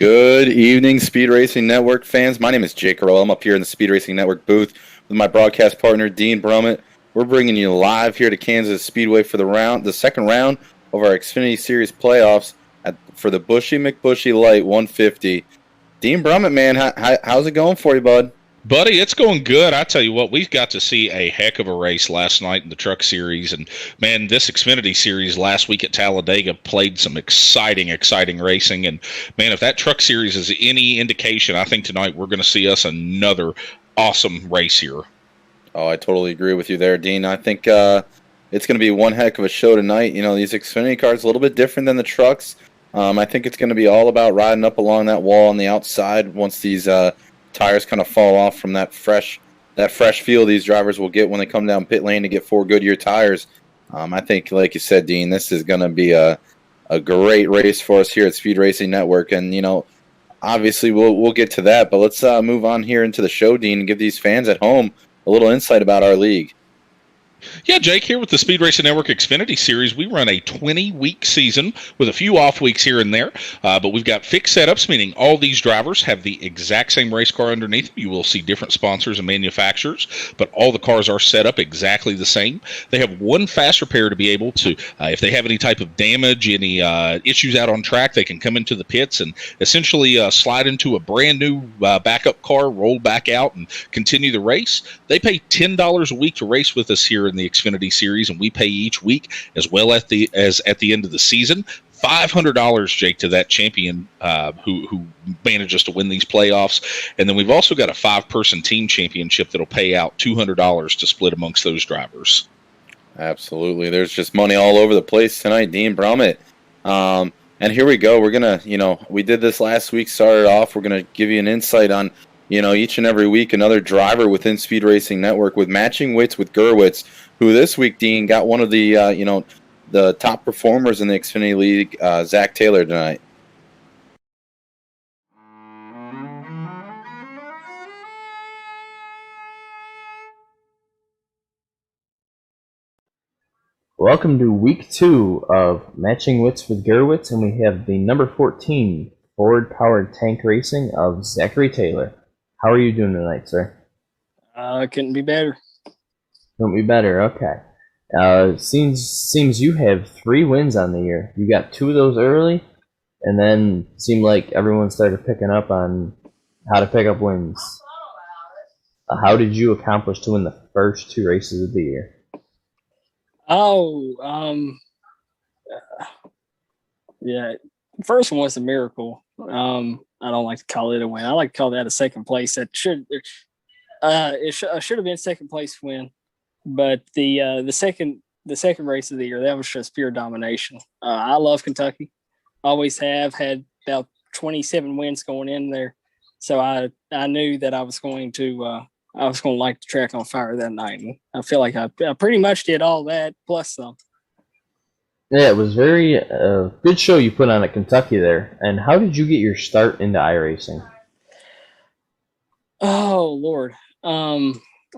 Good evening, Speed Racing Network fans. My name is Jake Roell. I'm up here in the Speed Racing Network booth with my broadcast partner, Dean Brummett. We're bringing you live here to Kansas Speedway for the second round of our Xfinity Series playoffs for the Buschy McBuschy Lite 150. Dean Brummett, man, how's it going for you, bud? Buddy, it's going good. I tell you what, we got to see a heck of a race last night in the Truck Series. And, man, this Xfinity Series last week at Talladega played some exciting racing. And, man, if that Truck Series is any indication, I think tonight we're going to see us another awesome race here. Oh, I totally agree with you there, Dean. I think it's going to be one heck of a show tonight. You know, these Xfinity cars are a little bit different than the trucks. I think it's going to be all about riding up along that wall on the outside once these tires kind of fall off from that fresh feel these drivers will get when they come down pit lane to get 4 Goodyear tires. I think, like you said, Dean, this is going to be a great race for us here at Speed Racing Network. And, you know, obviously we'll get to that, but let's move on here into the show, Dean, and give these fans at home a little insight about our league. Yeah, Jake, here with the Speed Racing Network Xfinity Series, we run a 20-week season with a few off weeks here and there, but we've got fixed setups, meaning all these drivers have the exact same race car underneath them. You will see different sponsors and manufacturers, but all the cars are set up exactly the same. They have one fast repair to be able to, if they have any type of damage, any issues out on track, they can come into the pits and essentially slide into a brand new backup car, roll back out, and continue the race. They pay $10 a week to race with us here in the Xfinity Series, and we pay each week as well as at the end of the season. $500, Jake, to that champion who manages to win these playoffs. And then we've also got a 5-person team championship that'll pay out $200 to split amongst those drivers. Absolutely. There's just money all over the place tonight, Dean Brummett. And here we go. We're going to, we did this last week, started off. We're going to give you an insight on, each and every week another driver within Speed Racing Network with matching wits with Gerwitz, who this week, Dean, got one of the, the top performers in the Xfinity League, Zach Taylor, tonight. Welcome to week 2 of Matching Wits with Gerwitz, and we have the number 14 Ford-powered tank racing of Zachary Taylor. How are you doing tonight, sir? Couldn't be better. Couldn't be better, okay. Seems you have 3 wins on the year. You got 2 of those early, and then seemed like everyone started picking up on how to pick up wins. How did you accomplish to win the first 2 races of the year? Yeah, first one was a miracle. I don't like to call it a win. I like to call that a second place. That should have been second place win, but the second race of the year, that was just pure domination. I love Kentucky, always have had about 27 wins going in there, so I knew that I was going to light the track on fire that night. And I feel like I pretty much did all that plus some. Yeah, it was very good show you put on at Kentucky there. And how did you get your start into iRacing? Oh, Lord.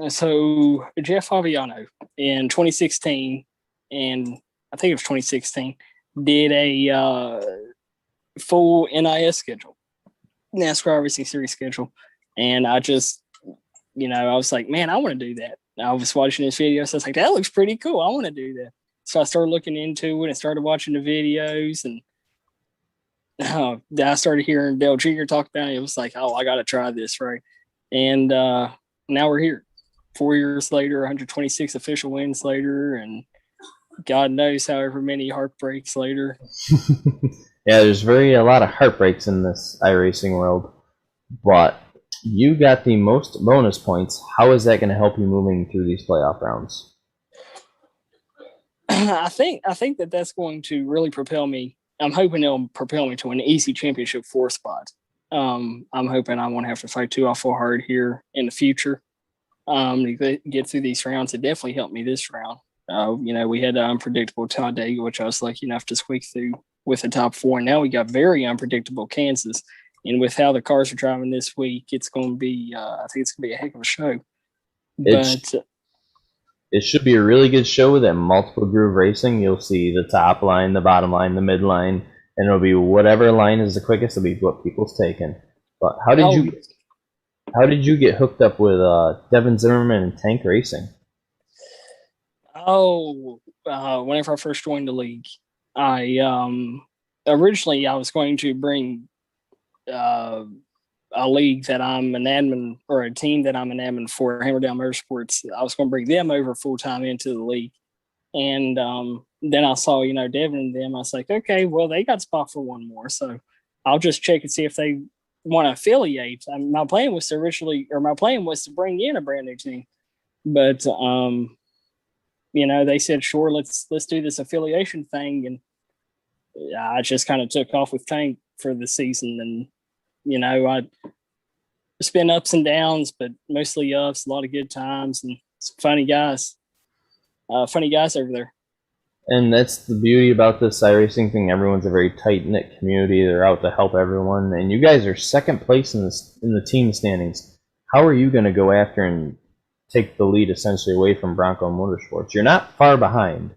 So Jeff Fabiano in 2016, and I think it was 2016, did a full NIS schedule, NASCAR Racing Series schedule. And I just, I was like, man, I want to do that. I was watching this video, so I was like, that looks pretty cool. I want to do that. So I started looking into it and started watching the videos, and I started hearing Dale Jr. talk about it. It was like, oh, I got to try this, right? And now we're here 4 years later, 126 official wins later, and God knows however many heartbreaks later. Yeah, there's a lot of heartbreaks in this iRacing world, but you got the most bonus points. How is that going to help you moving through these playoff rounds? I think that's going to really propel me. I'm hoping it'll propel me to an easy championship 4 spot. I'm hoping I won't have to fight too awful hard here in the future to get through these rounds. It definitely helped me this round. We had the unpredictable Talladega, which I was lucky enough to squeak through with the top 4. And now we got very unpredictable Kansas. And with how the cars are driving this week, it's going to be, I think it's going to be a heck of a show. It should be a really good show with that multiple groove racing. You'll see the top line, the bottom line, the midline, and it'll be whatever line is the quickest will be what people's taking. But how did you get hooked up with Devin Zimmerman and Tank Racing? Whenever I first joined the league, I originally I was going to bring a league that I'm an admin, or a team that I'm an admin for, Hammerdown Motorsports. I was going to bring them over full time into the league, and then I saw Devin and them. I was like, okay, well they got spot for one more, so I'll just check and see if they want to affiliate. My plan was to bring in a brand new team, but they said, sure, let's do this affiliation thing, and I just kind of took off with Tank for the season. And I it's been ups and downs, but mostly ups, a lot of good times, and some funny guys over there. And that's the beauty about this iRacing thing. Everyone's a very tight-knit community. They're out to help everyone. And you guys are second place in the team standings. How are you going to go after and take the lead essentially away from Bronco Motorsports? You're not far behind.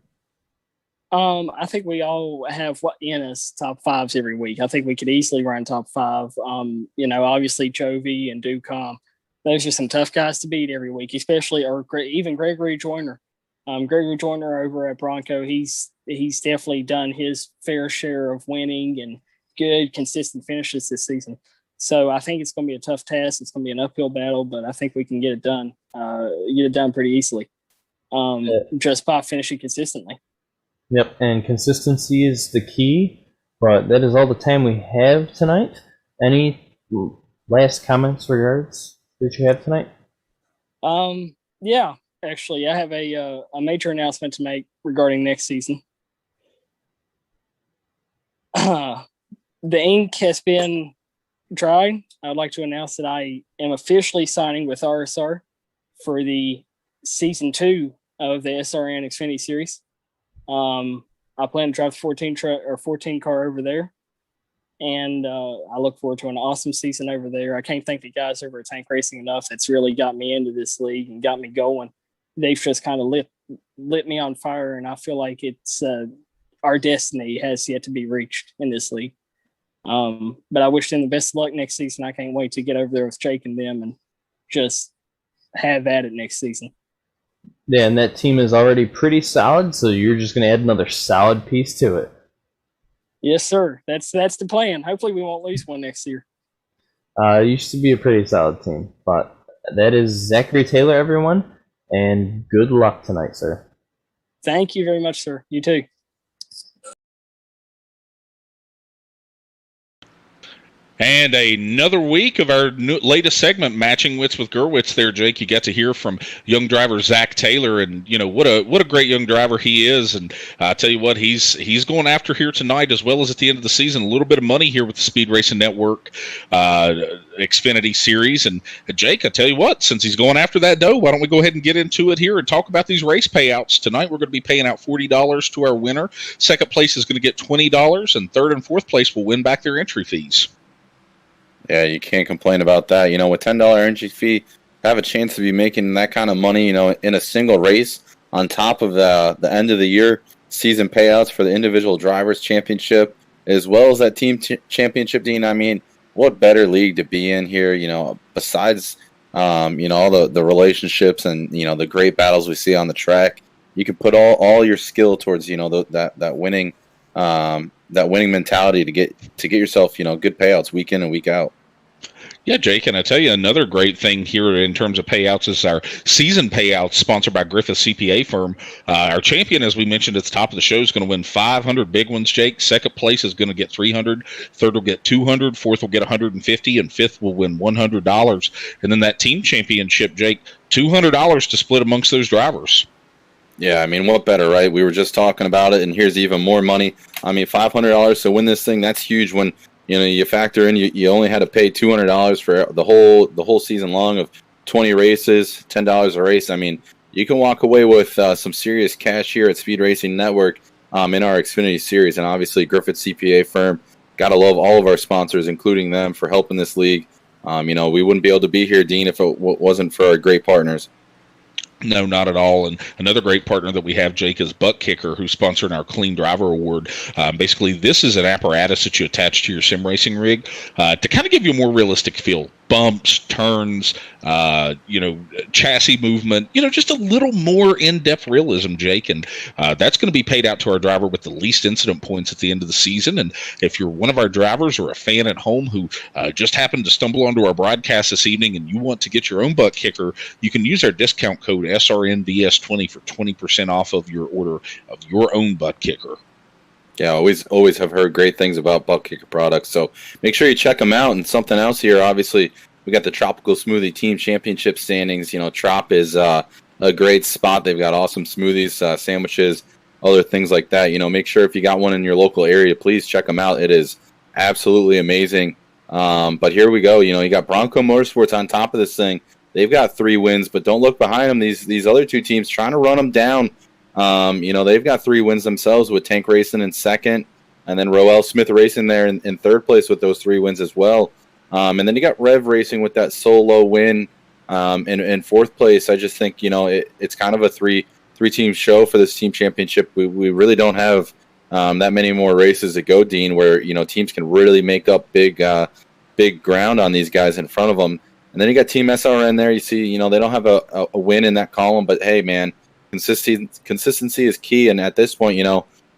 I think we all have what in us top fives every week. I think we could easily run top five. Obviously Jovi and Ducom, those are some tough guys to beat every week, especially, or even Gregory Joyner. Gregory Joyner over at Bronco, he's definitely done his fair share of winning and good, consistent finishes this season. So I think it's going to be a tough task. It's going to be an uphill battle, but I think we can get it done. Pretty easily, just by finishing consistently. Yep, and consistency is the key. But that is all the time we have tonight. Any last comments regards that you have tonight? Yeah. Actually, I have a major announcement to make regarding next season. The ink has been dried. I'd like to announce that I am officially signing with RSR for the season 2 of the SRN Xfinity series. I plan to drive the 14 car over there, and I look forward to an awesome season over there. I can't thank the guys over at Tank Racing enough. That's really got me into this league and got me going. They've just kind of lit me on fire, and I feel like it's our destiny has yet to be reached in this league. But I wish them the best of luck next season. I can't wait to get over there with Jake and them and just have at it next season. Yeah, and that team is already pretty solid, so you're just going to add another solid piece to it. Yes, sir. That's the plan. Hopefully we won't lose one next year. It used to be a pretty solid team, but that is Zachary Taylor, everyone. And good luck tonight, sir. Thank you very much, sir. You too. And another week of our latest segment, Matching Wits with Gerwitz there, Jake. You got to hear from young driver Zach Taylor, and what a great young driver he is. And I tell you what, he's going after here tonight, as well as at the end of the season, a little bit of money here with the Speed Racing Network Xfinity Series. And Jake, I tell you what, since he's going after that dough, why don't we go ahead and get into it here and talk about these race payouts. Tonight we're going to be paying out $40 to our winner. Second place is going to get $20, and third and fourth place will win back their entry fees. Yeah, you can't complain about that. With $10 entry fee, have a chance to be making that kind of money, in a single race on top of the end of the year season payouts for the individual drivers championship, as well as that team championship, Dean. I mean, what better league to be in here, besides, all the relationships and, the great battles we see on the track. You can put all your skill towards, that winning mentality to get yourself, good payouts week in and week out. Yeah, Jake, and I tell you, another great thing here in terms of payouts is our season payouts sponsored by Griffith CPA firm. Our champion, as we mentioned at the top of the show, is going to win 500 big ones, Jake. Second place is going to get 300. Third will get 200. Fourth will get 150. And fifth will win $100. And then that team championship, Jake, $200 to split amongst those drivers. Yeah, I mean, what better, right? We were just talking about it, and here's even more money. I mean, $500 to win this thing, that's huge when, you factor in you only had to pay $200 for the whole season long of 20 races, $10 a race. I mean, you can walk away with some serious cash here at Speed Racing Network in our Xfinity series. And obviously, Griffith CPA firm, got to love all of our sponsors, including them, for helping this league. We wouldn't be able to be here, Dean, if it wasn't for our great partners. No, not at all. And another great partner that we have, Jake, is Butt Kicker, who's sponsoring our Clean Driver Award. Basically, this is an apparatus that you attach to your sim racing rig to kind of give you a more realistic feel. Bumps, turns, chassis movement, just a little more in-depth realism, Jake. And that's going to be paid out to our driver with the least incident points at the end of the season. And if you're one of our drivers or a fan at home who just happened to stumble onto our broadcast this evening and you want to get your own Butt Kicker, you can use our discount code SRNDS20 for 20% off of your order of your own Butt Kicker. Yeah, always have heard great things about Butt Kicker products. So make sure you check them out. And something else here, obviously, we got the Tropical Smoothie Team Championship standings. Trop is a great spot. They've got awesome smoothies, sandwiches, other things like that. Make sure if you got one in your local area, please check them out. It is absolutely amazing. But here we go. You got Bronco Motorsports on top of this thing. They've got 3 wins, but don't look behind them. These other 2 teams trying to run them down. They've got 3 wins themselves with Tank Racing in second, and then Roell Smith Racing there in third place with those 3 wins as well. And then you got Rev Racing with that solo win in fourth place. I just think it's kind of a three-team show for this team championship. We really don't have that many more races to go, Dean, where teams can really make up big ground on these guys in front of them. And then you got Team SRN there. You see, they don't have a win in that column, but hey, man. Consistency is key, and at this point,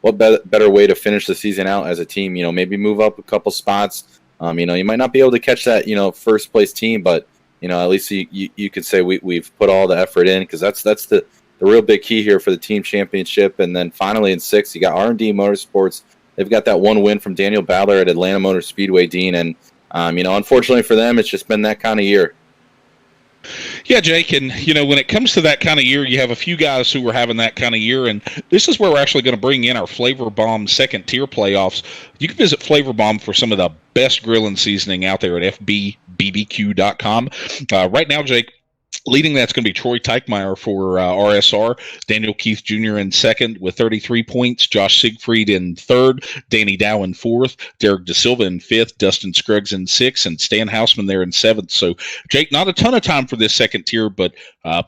what better way to finish the season out as a team? Maybe move up a couple spots. You might not be able to catch that, first place team, but at least you could say we've put all the effort in, because that's the real big key here for the team championship. And then finally in 6th, you got R&D Motorsports. They've got that 1 win from Daniel Ballard at Atlanta Motor Speedway, Dean, and unfortunately for them, it's just been that kind of year. Yeah, Jake, and when it comes to that kind of year, you have a few guys who were having that kind of year, and this is where we're actually going to bring in our Flavor Bomb second tier playoffs. You can visit Flavor Bomb for some of the best grilling seasoning out there at fbbbq.com. Right now, Jake, leading that's going to be Troy Teichmeyer for RSR, Daniel Keith Jr. in second with 33 points, Josh Siegfried in third, Danny Dow in fourth, Derek Da Silva in fifth, Dustin Scruggs in sixth, and Stan Hausman there in seventh. So, Jake, not a ton of time for this second tier, but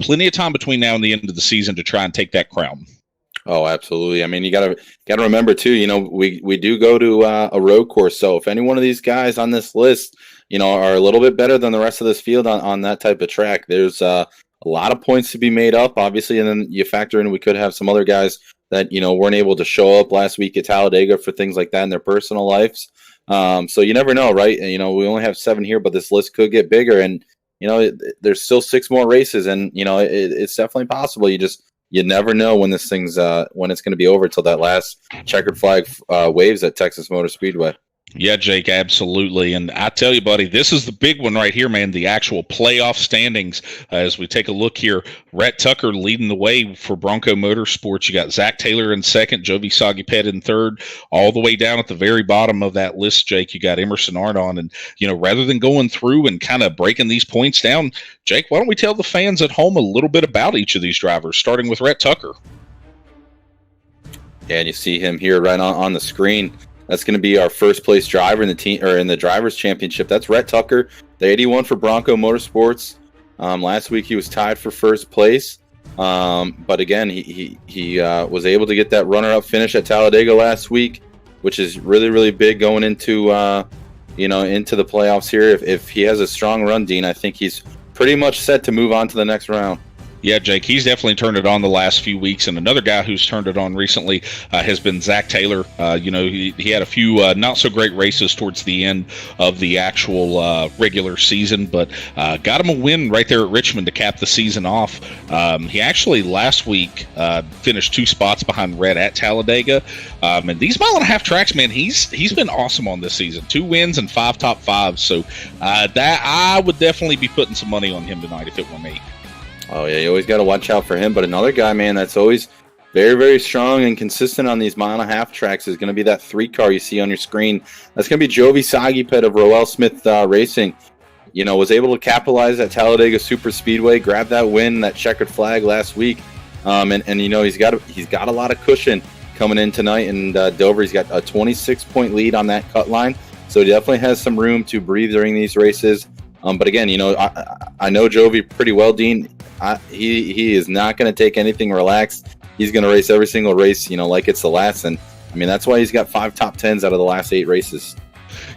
plenty of time between now and the end of the season to try and take that crown. Oh, absolutely. I mean, you gotta remember too. We do go to a road course, so if any one of these guys on this list, are a little bit better than the rest of this field on that type of track, there's a lot of points to be made up, obviously, and then you factor in we could have some other guys that weren't able to show up last week at Talladega for things like that in their personal lives. So you never know, right? And, we only have 7 here, but this list could get bigger, and there's still 6 more races, and it's definitely possible. You never know when this thing's when it's going to be over till that last checkered flag waves at Texas Motor Speedway. Yeah, Jake, absolutely. And I tell you, buddy, this is the big one right here, man, the actual playoff standings. As we take a look here, Rhett Tucker leading the way for Bronco Motorsports. You got Zach Taylor in second, Jovi Saguiped in third. All the way down at the very bottom of that list, Jake, you got Emerson Ardon. And, rather than going through and kind of breaking these points down, Jake, why don't we tell the fans at home a little bit about each of these drivers, starting with Rhett Tucker. Yeah, and you see him here right on the screen. That's going to be our first place driver in the team or in the drivers' championship. That's Rhett Tucker, the 81 for Bronco Motorsports. Last week he was tied for first place, but again he was able to get that runner-up finish at Talladega last week, which is really, really big going into into the playoffs here. If he has a strong run, Dean, I think he's pretty much set to move on to the next round. Yeah, Jake, he's definitely turned it on the last few weeks, and another guy who's turned it on recently has been Zach Taylor. He had a few not-so-great races towards the end of the actual regular season, but got him a win right there at Richmond to cap the season off. He actually, last week, finished 2 spots behind Rhett at Talladega. And these mile-and-a-half tracks, man, he's been awesome on this season. 2 wins and 5 top 5s, so that I would definitely be putting some money on him tonight if it were me. Oh, yeah, you always got to watch out for him. But another guy, man, that's always very, very strong and consistent on these mile-and-a-half tracks is going to be that 3 car you see on your screen. That's going to be Jovi Saguiped of Roell Smith Racing. Was able to capitalize at Talladega Super Speedway, grab that win, that checkered flag last week. And he's got a lot of cushion coming in tonight. And Dover, he's got a 26-point lead on that cut line. So he definitely has some room to breathe during these races. But again, I know Jovi pretty well, Dean. He is not going to take anything relaxed. He's going to race every single race, like it's the last. And I mean, that's why he's got 5 top 10s out of the last 8 races.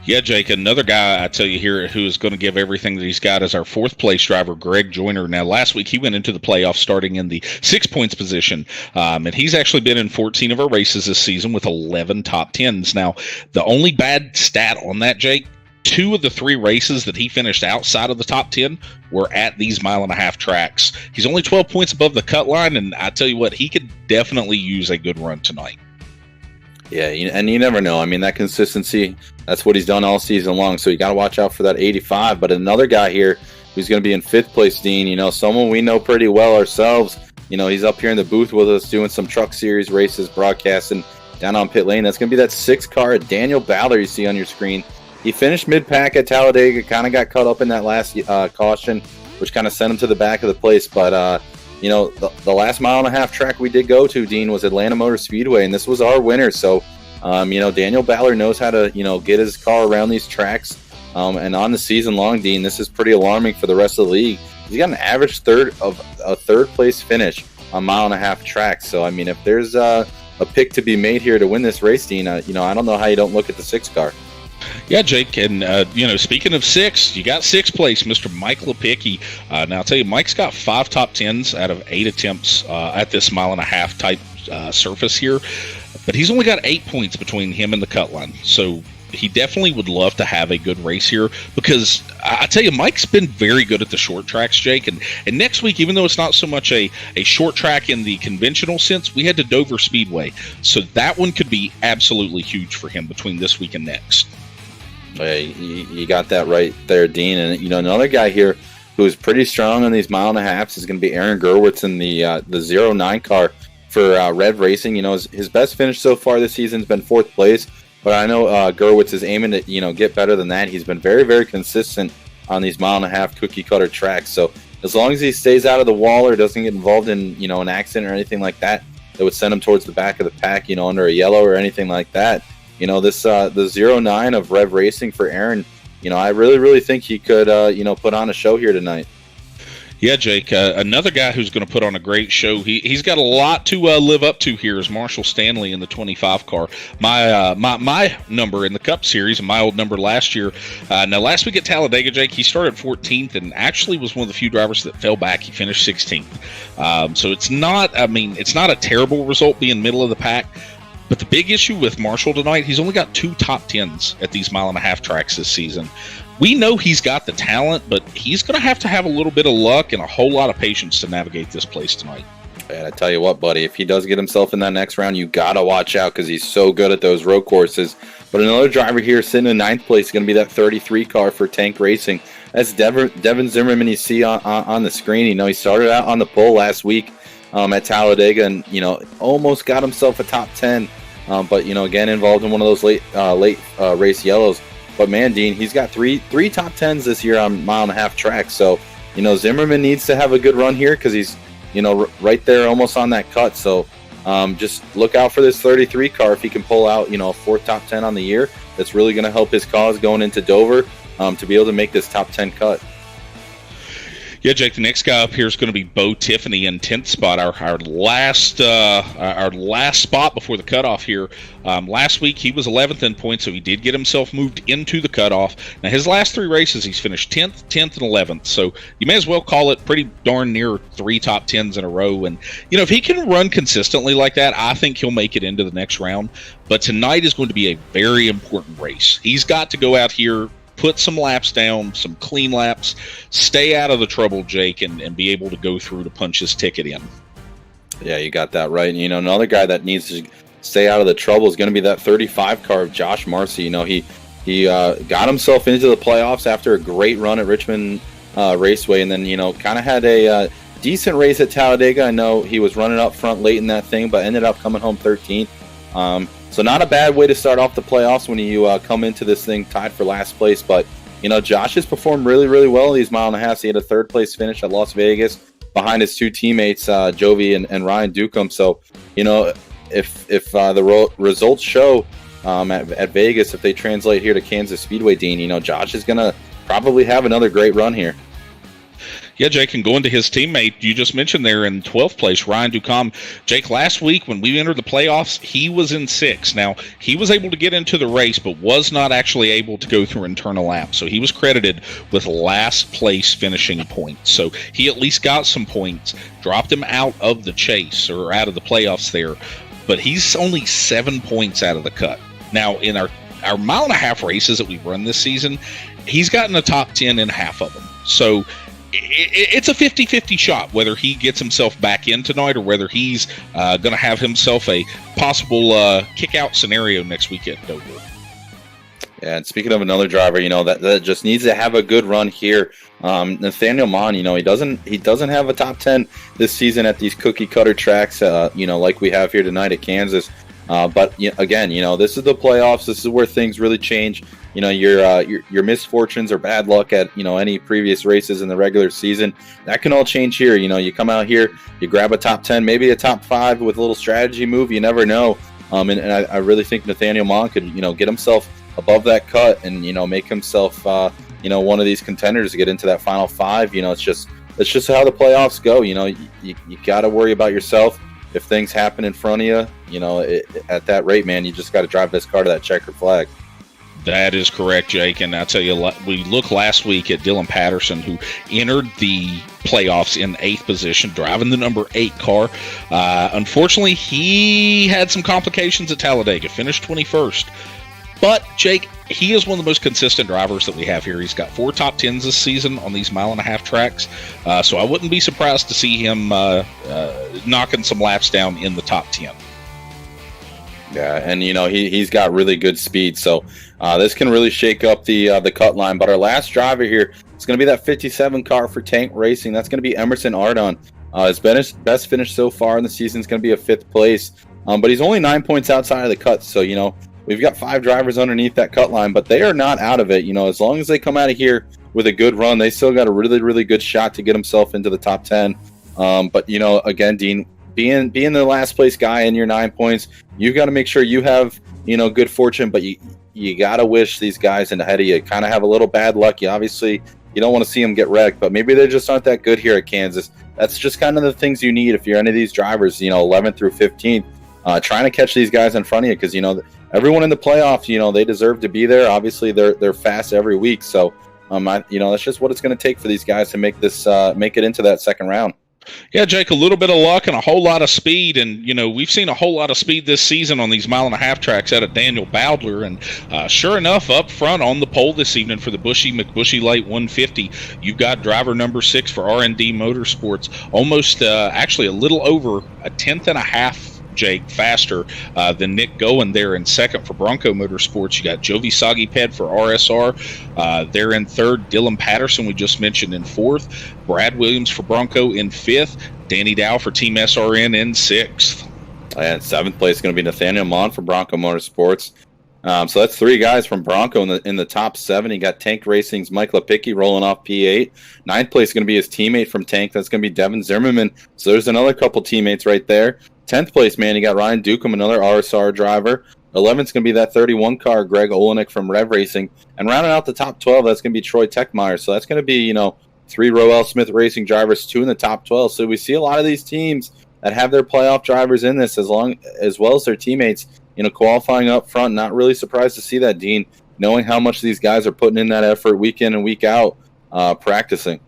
Yeah, Jake, another guy I tell you here who is going to give everything that he's got is our 4th place driver, Greg Joyner. Now, last week he went into the playoffs starting in the 6 points position, and he's actually been in 14 of our races this season with 11 top 10s. Now, the only bad stat on that, Jake, 2 of the 3 races that he finished outside of the top 10 were at these 1.5 mile tracks. He's only 12 points above the cut line, and I tell you what, he could definitely use a good run tonight. Yeah, and you never know. I mean, that consistency, that's what he's done all season long. So you got to watch out for that 85. But another guy here who's going to be in 5th place, Dean, someone we know pretty well ourselves. He's up here in the booth with us doing some truck series races, broadcasting down on pit lane. That's going to be that 6 car, Daniel Ballard, you see on your screen. He finished mid-pack at Talladega, kind of got caught up in that last caution, which kind of sent him to the back of the place. But, the last 1.5 mile track we did go to, Dean, was Atlanta Motor Speedway, and this was our winner. So, Daniel Ballard knows how to, get his car around these tracks. And on the season long, Dean, this is pretty alarming for the rest of the league. He's got an average third place finish on 1.5 mile tracks. So, I mean, if there's a pick to be made here to win this race, Dean, I don't know how you don't look at the 6 car. Yeah, Jake, and speaking of 6, you got 6th place, Mr. Mike Lepicki. Now I'll tell you, Mike's got 5 top 10s out of 8 attempts at this 1.5 mile type surface here, but he's only got 8 points between him and the cut line. So he definitely would love to have a good race here, because I tell you, Mike's been very good at the short tracks, Jake. And next week, even though it's not so much a short track in the conventional sense, we head to Dover Speedway. So that one could be absolutely huge for him between this week and next. Hey, you got that right there, Dean. And another guy here who is pretty strong on these 1.5 miles is going to be Aaron Gerwitz in the 09 car for Rev Racing. His best finish so far this season has been 4th place, but I know Gerwitz is aiming to get better than that. He's been very, very consistent on these 1.5 mile cookie cutter tracks. So as long as he stays out of the wall or doesn't get involved in an accident or anything like that would send him towards the back of the pack, under a yellow or anything like that. The 09 of Rev Racing for Aaron, I really, really think he could, put on a show here tonight. Yeah, Jake, another guy who's going to put on a great show. He's got a lot to live up to here is Marshall Stanley in the 25 car. My number in the Cup Series, and my old number last year. Now, last week at Talladega, Jake, he started 14th and actually was one of the few drivers that fell back. He finished 16th. So it's not a terrible result being middle of the pack. But the big issue with Marshall tonight, he's only got 2 top 10s at these 1.5 mile tracks this season. We know he's got the talent, but he's going to have a little bit of luck and a whole lot of patience to navigate this place tonight. And I tell you what, buddy, if he does get himself in that next round, you got to watch out because he's so good at those road courses. But another driver here sitting in 9th place is going to be that 33 car for Tank Racing. That's Devin Zimmerman you see on the screen. He started out on the pole last week at Talladega and, almost got himself a top 10. But, again, involved in one of those late race yellows. But, man, Dean, he's got three top 10s this year on 1.5 mile tracks. So, Zimmerman needs to have a good run here because he's, right there almost on that cut. So, just look out for this 33 car if he can pull out, a 4th top 10 on the year. That's really going to help his cause going into Dover to be able to make this top 10 cut. Yeah, Jake, the next guy up here is going to be Beau Tiffany in 10th spot, our last spot before the cutoff here. Last week, he was 11th in points, so he did get himself moved into the cutoff. Now, his last 3 races, he's finished 10th, 10th, and 11th, so you may as well call it pretty darn near 3 top 10s in a row. And, if he can run consistently like that, I think he'll make it into the next round. But tonight is going to be a very important race. He's got to go out here, put some laps down, some clean laps, stay out of the trouble, Jake, and be able to go through to punch his ticket in. Yeah, you got that right. And, another guy that needs to stay out of the trouble is going to be that 35 car of Josh Marcy. He got himself into the playoffs after a great run at Richmond Raceway, and then, kind of had a decent race at Talladega. I know he was running up front late in that thing, but ended up coming home 13th. So not a bad way to start off the playoffs when you come into this thing tied for last place. But, Josh has performed really, really well in these 1.5 miles. He had a 3rd place finish at Las Vegas behind his 2 teammates, Jovi and Ryan Ducombe. So, if the results show at Vegas, if they translate here to Kansas Speedway, Dean, Josh is going to probably have another great run here. Yeah, Jake, and going to his teammate, you just mentioned there in 12th place, Ryan Ducombe. Jake, last week when we entered the playoffs, he was in 6th. Now, he was able to get into the race, but was not actually able to go through internal laps. So he was credited with last place finishing points. So he at least got some points, dropped him out of the chase or out of the playoffs there. But he's only 7 points out of the cut. Now, in our mile and a half races that we've run this season, he's gotten a top 10 in half of them. So it's a 50-50 shot whether he gets himself back in tonight or whether he's going to have himself a possible kick-out scenario next weekend at Dover. Yeah, and speaking of another driver, that just needs to have a good run here. Nathaniel Mon, he doesn't have a top 10 this season at these cookie cutter tracks, like we have here tonight at Kansas. But again, this is the playoffs. This is where things really change. Your misfortunes or bad luck at any previous races in the regular season, that can all change here. You come out here, you grab a top 10, maybe a top 5 with a little strategy move. You never know. And I really think Nathaniel Mon could get himself above that cut and make himself one of these contenders to get into that final 5. It's just how the playoffs go. You got to worry about yourself. If things happen in front of you, at that rate, man, you just got to drive this car to that checkered flag. That is correct, Jake. And I tell you, we looked last week at Dylan Patterson, who entered the playoffs in 8th position, driving the number 8 car. Unfortunately, he had some complications at Talladega, finished 21st. But, Jake, he is one of the most consistent drivers that we have here. He's got 4 top 10s this season on these mile and a half tracks. So I wouldn't be surprised to see him knocking some laps down in the top 10. Yeah, and he's got really good speed, so this can really shake up the cut line. But our last driver here is going to be that 57 car for Tank Racing. That's going to be Emerson Ardon. His best finish so far in the season is going to be a 5th place, but he's only 9 points outside of the cut. So we've got 5 drivers underneath that cut line, but they are not out of it. As long as they come out of here with a good run, they still got a really, really good shot to get himself into the top 10. But again, Dean, being the last place guy in your 9 points, you've got to make sure you have good fortune, but you got to wish these guys in ahead of you kind of have a little bad luck. You don't want to see them get wrecked, but maybe they just aren't that good here at Kansas. That's just kind of the things you need if you're any of these drivers, 11th through 15th, trying to catch these guys in front of you, because everyone in the playoffs, they deserve to be there. Obviously, they're fast every week, so that's just what it's going to take for these guys to make it into that second round. Yeah, Jake, a little bit of luck and a whole lot of speed. And, we've seen a whole lot of speed this season on these mile and a half tracks out of Daniel Bowdler. And sure enough, up front on the pole this evening for the McBuschy Lite 150, you've got driver number 6 for R&D Motorsports, almost actually a little over a 10th and a half, Jake, faster than Nick Goen there in 2nd for Bronco Motorsports. You got Jovi Saguiped for RSR. They're in 3rd. Dylan Patterson, we just mentioned, in 4th. Brad Williams for Bronco in 5th. Danny Dow for Team SRN in 6th. And 7th place is going to be Nathaniel Mon for Bronco Motorsports. So that's 3 guys from Bronco in the top 7. You got Tank Racing's Mike Lepicki rolling off P8. 9th place is going to be his teammate from Tank. That's going to be Devin Zimmerman. So there's another couple teammates right there. 10th place, man, you got Ryan Ducombe, another RSR driver. 11th is going to be that 31 car, Greg Olenek from Rev Racing. And rounding out the top 12, that's going to be Troy Techmeyer. So that's going to be, 3 Roell Smith Racing drivers, 2 in the top 12. So we see a lot of these teams that have their playoff drivers in this as well as their teammates, qualifying up front. Not really surprised to see that, Dean, knowing how much these guys are putting in that effort week in and week out practicing.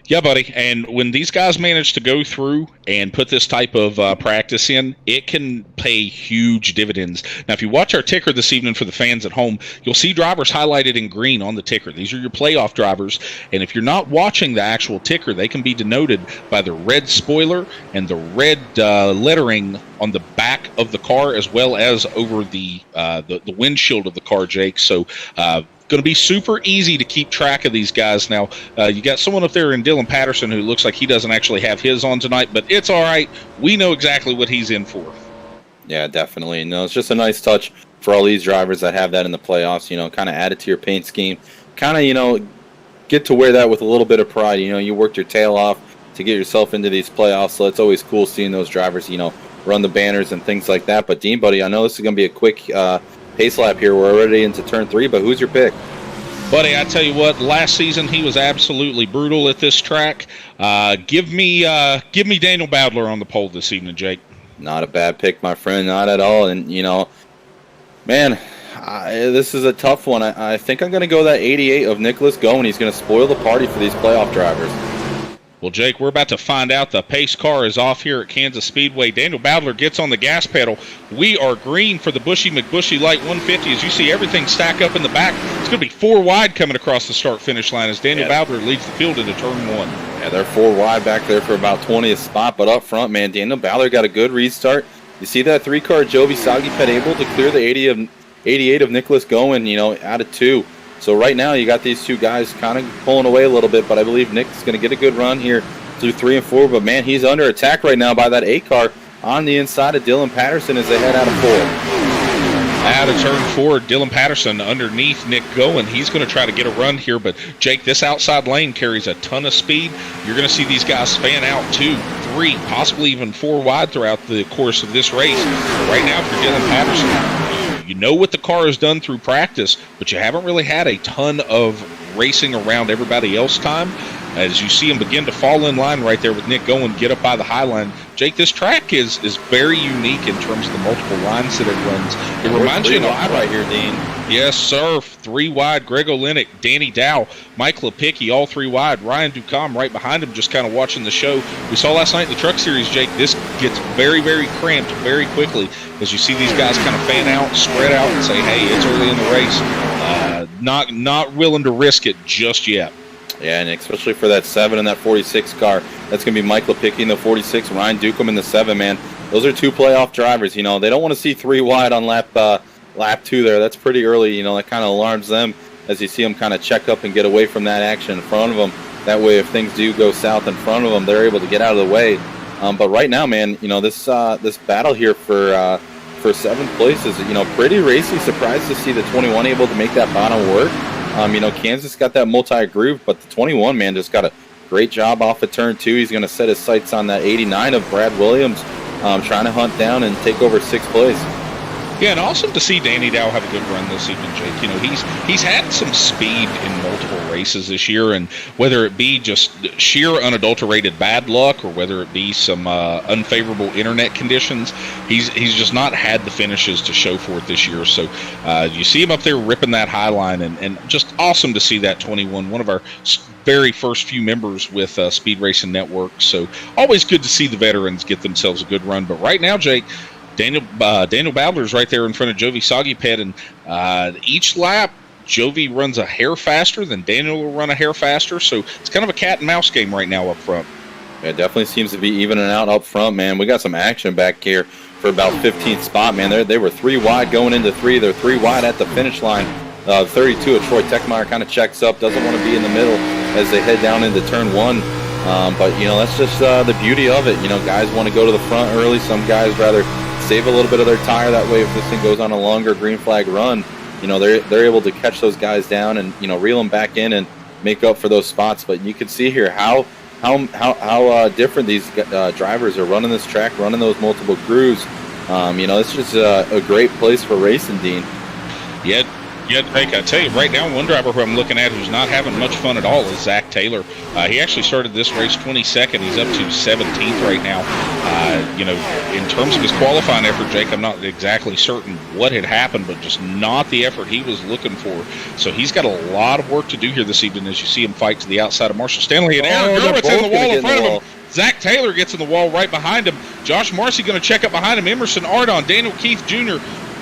Yeah, buddy. And when these guys manage to go through and put this type of practice in, it can pay huge dividends. Now, if you watch our ticker this evening for the fans at home, you'll see drivers highlighted in green on the ticker. These are your playoff drivers. And if you're not watching the actual ticker, they can be denoted by the red spoiler and the red lettering on the back of the car, as well as over the windshield of the car, Jake. So, going to be super easy to keep track of these guys. Now, you got someone up there in Dylan Patterson who looks like he doesn't actually have his on tonight, but it's all right. We know exactly what he's in for. Yeah, definitely. It's just a nice touch for all these drivers that have that in the playoffs, kind of add it to your paint scheme. Kind of, get to wear that with a little bit of pride. You worked your tail off to get yourself into these playoffs, so it's always cool seeing those drivers, run the banners and things like that. But, Dean, buddy, I know this is going to be a quick pace lap here. We're already into turn 3, but who's your pick? Buddy, I tell you what, last season he was absolutely brutal at this track. Give me Daniel Bowdler on the pole this evening, Jake. Not a bad pick, my friend, not at all. And, man, this is a tough one. I think I'm going to go that 88 of Nicholas Goen. He's going to spoil the party for these playoff drivers. Well, Jake, we're about to find out. The pace car is off here at Kansas Speedway. Daniel Bowdler gets on the gas pedal. We are green for the Buschy McBuschy Lite 150. As you see everything stack up in the back, it's going to be 4 wide coming across the start-finish line as Daniel Bowdler leads the field into turn 1. Yeah, they're 4 wide back there for about 20th spot, but up front, man, Daniel Bowdler got a good restart. You see that 3-car Jovi Saguiped able to clear the 88 of Nicholas Goen, out of 2. So right now you got these two guys kind of pulling away a little bit, but I believe Nick's going to get a good run here through 3 and 4. But, man, he's under attack right now by that 8-car on the inside of Dylan Patterson as they head out of 4. Out of turn 4, Dylan Patterson underneath Nick Goen. He's going to try to get a run here, but, Jake, this outside lane carries a ton of speed. You're going to see these guys fan out 2, 3, possibly even 4 wide throughout the course of this race. Right now for Dylan Patterson, you know what the car has done through practice, but you haven't really had a ton of racing around everybody else time. As you see him begin to fall in line right there with Nick Goen, get up by the high line. Jake, this track is very unique in terms of the multiple lines that it runs. It reminds you of right here, Dean. Yes, sir. 3 wide. Greg Olenek, Danny Dow, Mike Lepicki, all 3 wide. Ryan Ducombe right behind him, just kind of watching the show. We saw last night in the Truck Series, Jake, this gets very, very cramped very quickly as you see these guys kind of fan out, spread out, and say, hey, it's early in the race. Not willing to risk it just yet. Yeah, and especially for that 7 and that 46 car, that's going to be Mike Lepicki in the 46, Ryan Ducombe in the 7, man. Those are 2 playoff drivers. They don't want to see 3 wide on lap 2 there. That's pretty early. That kind of alarms them as you see them kind of check up and get away from that action in front of them. That way, if things do go south in front of them, they're able to get out of the way. But right now, man, this battle here for 7th place is pretty racy. Surprised to see the 21 able to make that bottom work. Kansas got that multi-groove, but the 21, man, just got a great job off of turn 2. He's going to set his sights on that 89 of Brad Williams, trying to hunt down and take over 6th place. Yeah, and awesome to see Danny Dow have a good run this evening, Jake. He's had some speed in multiple races this year, and whether it be just sheer unadulterated bad luck or whether it be some unfavorable internet conditions, he's just not had the finishes to show for it this year. So you see him up there ripping that high line, and just awesome to see that 21, one of our very first few members with Speed Racing Network. So always good to see the veterans get themselves a good run. But right now, Jake, Daniel Bowdler's right there in front of Jovi Saguiped, and each lap, Jovi runs a hair faster, then Daniel will run a hair faster, so it's kind of a cat and mouse game right now up front. Yeah, it definitely seems to be evening out up front, man. We got some action back here for about 15th spot, man. They were 3 wide going into 3. They're 3 wide at the finish line. 32 of Troy Techmeyer kind of checks up, doesn't want to be in the middle as they head down into turn 1. But, that's just the beauty of it. Guys want to go to the front early. Some guys rather save a little bit of their tire. That way, if this thing goes on a longer green flag run, they're able to catch those guys down and, reel them back in and make up for those spots. But you can see here how different these drivers are running this track, running those multiple grooves. It's just a great place for racing, Dean. Yeah, Jake, I tell you, right now, one driver who I'm looking at who's not having much fun at all is Zach Taylor. He actually started this race 22nd. He's up to 17th right now. In terms of his qualifying effort, Jake, I'm not exactly certain what had happened, but just not the effort he was looking for. So he's got a lot of work to do here this evening as you see him fight to the outside of Marshall Stanley. And Aaron Gerwitz in the wall in front of him. Zach Taylor gets in the wall right behind him. Josh Marcy going to check up behind him. Emerson Ardon, Daniel Keith Jr.,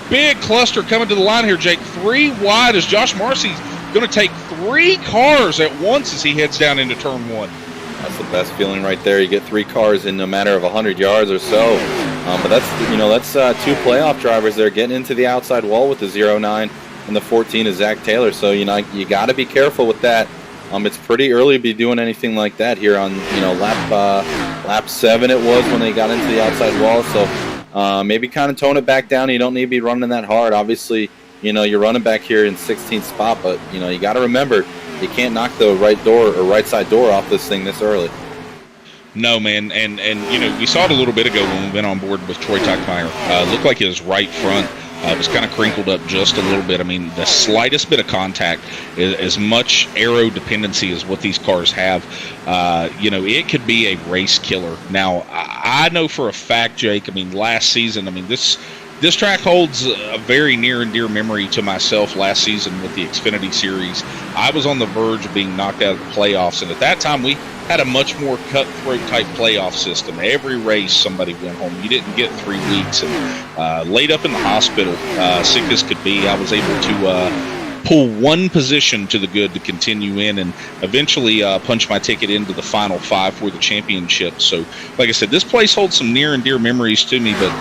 big cluster coming to the line here, Jake. 3 wide as Josh Marcy's going to take 3 cars at once as he heads down into turn 1. That's the best feeling right there. You get 3 cars in a matter of 100 yards or so. But that's 2 playoff drivers there getting into the outside wall with the 09 and the 14 is Zach Taylor. So you got to be careful with that. It's pretty early to be doing anything like that here on lap 7 it was when they got into the outside wall. So maybe kind of tone it back down. You don't need to be running that hard. Obviously, you're running back here in 16th spot, but you got to remember you can't knock the right side door off this thing this early. No, man, and we saw it a little bit ago when we went on board with Troy Tuckmeyer. Looked like his right front was kind of crinkled up just a little bit. I mean, the slightest bit of contact, as much aero dependency as what these cars have, it could be a race killer. Now, I know for a fact, Jake, I mean, last season, I mean, this track holds a very near and dear memory to myself last season with the Xfinity Series. I was on the verge of being knocked out of the playoffs, and at that time we had a much more cutthroat type playoff system. Every race somebody went home. You didn't get 3 weeks. And laid up in the hospital, sick as could be, I was able to pull one position to the good to continue in and eventually punch my ticket into the final 5 for the championship. So, like I said, this place holds some near and dear memories to me, but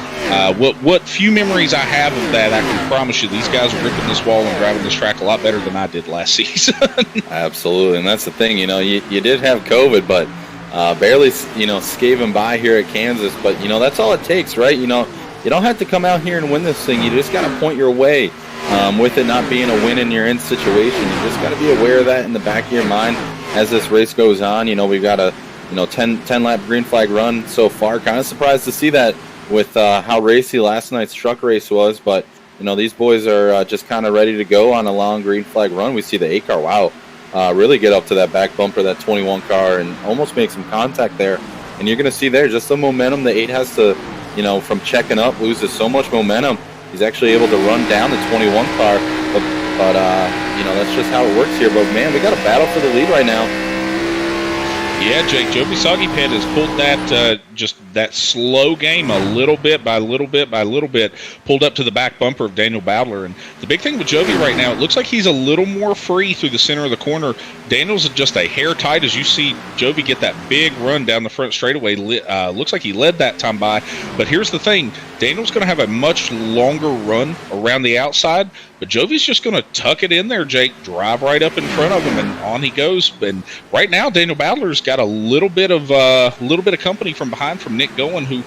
what few memories I have of that, I can promise you these guys are ripping this wall and driving this track a lot better than I did last season. Absolutely, and that's the thing, you did have COVID, but barely, scaving by here at Kansas, but, that's all it takes, right? You don't have to come out here and win this thing. You just got to point your way. With it not being a win in your end situation, you just got to be aware of that in the back of your mind as this race goes on. We've got a 10 lap green flag run so far. Kind of surprised to see that with how racy last night's truck race was, but these boys are just kind of ready to go on a long green flag run. We see the 8 car, really get up to that back bumper, that 21 car, and almost make some contact there. And you're going to see there just the momentum the 8 has to, from checking up, loses so much momentum. He's actually able to run down the 21 car, but that's just how it works here. But, man, we got a battle for the lead right now. Yeah, Jake, Jovi Saguiped has pulled that just that slow game a little bit by little bit by little bit, pulled up to the back bumper of Daniel Badler. And the big thing with Jovi right now, it looks like he's a little more free through the center of the corner. Daniel's just a hair tight as you see Jovi get that big run down the front straightaway. Looks like he led that time by. But here's the thing, Daniel's going to have a much longer run around the outside, but Jovi's just going to tuck it in there, Jake, drive right up in front of him, and on he goes. And right now, Daniel Badler's got a little bit of company from behind from Nick Goen, who,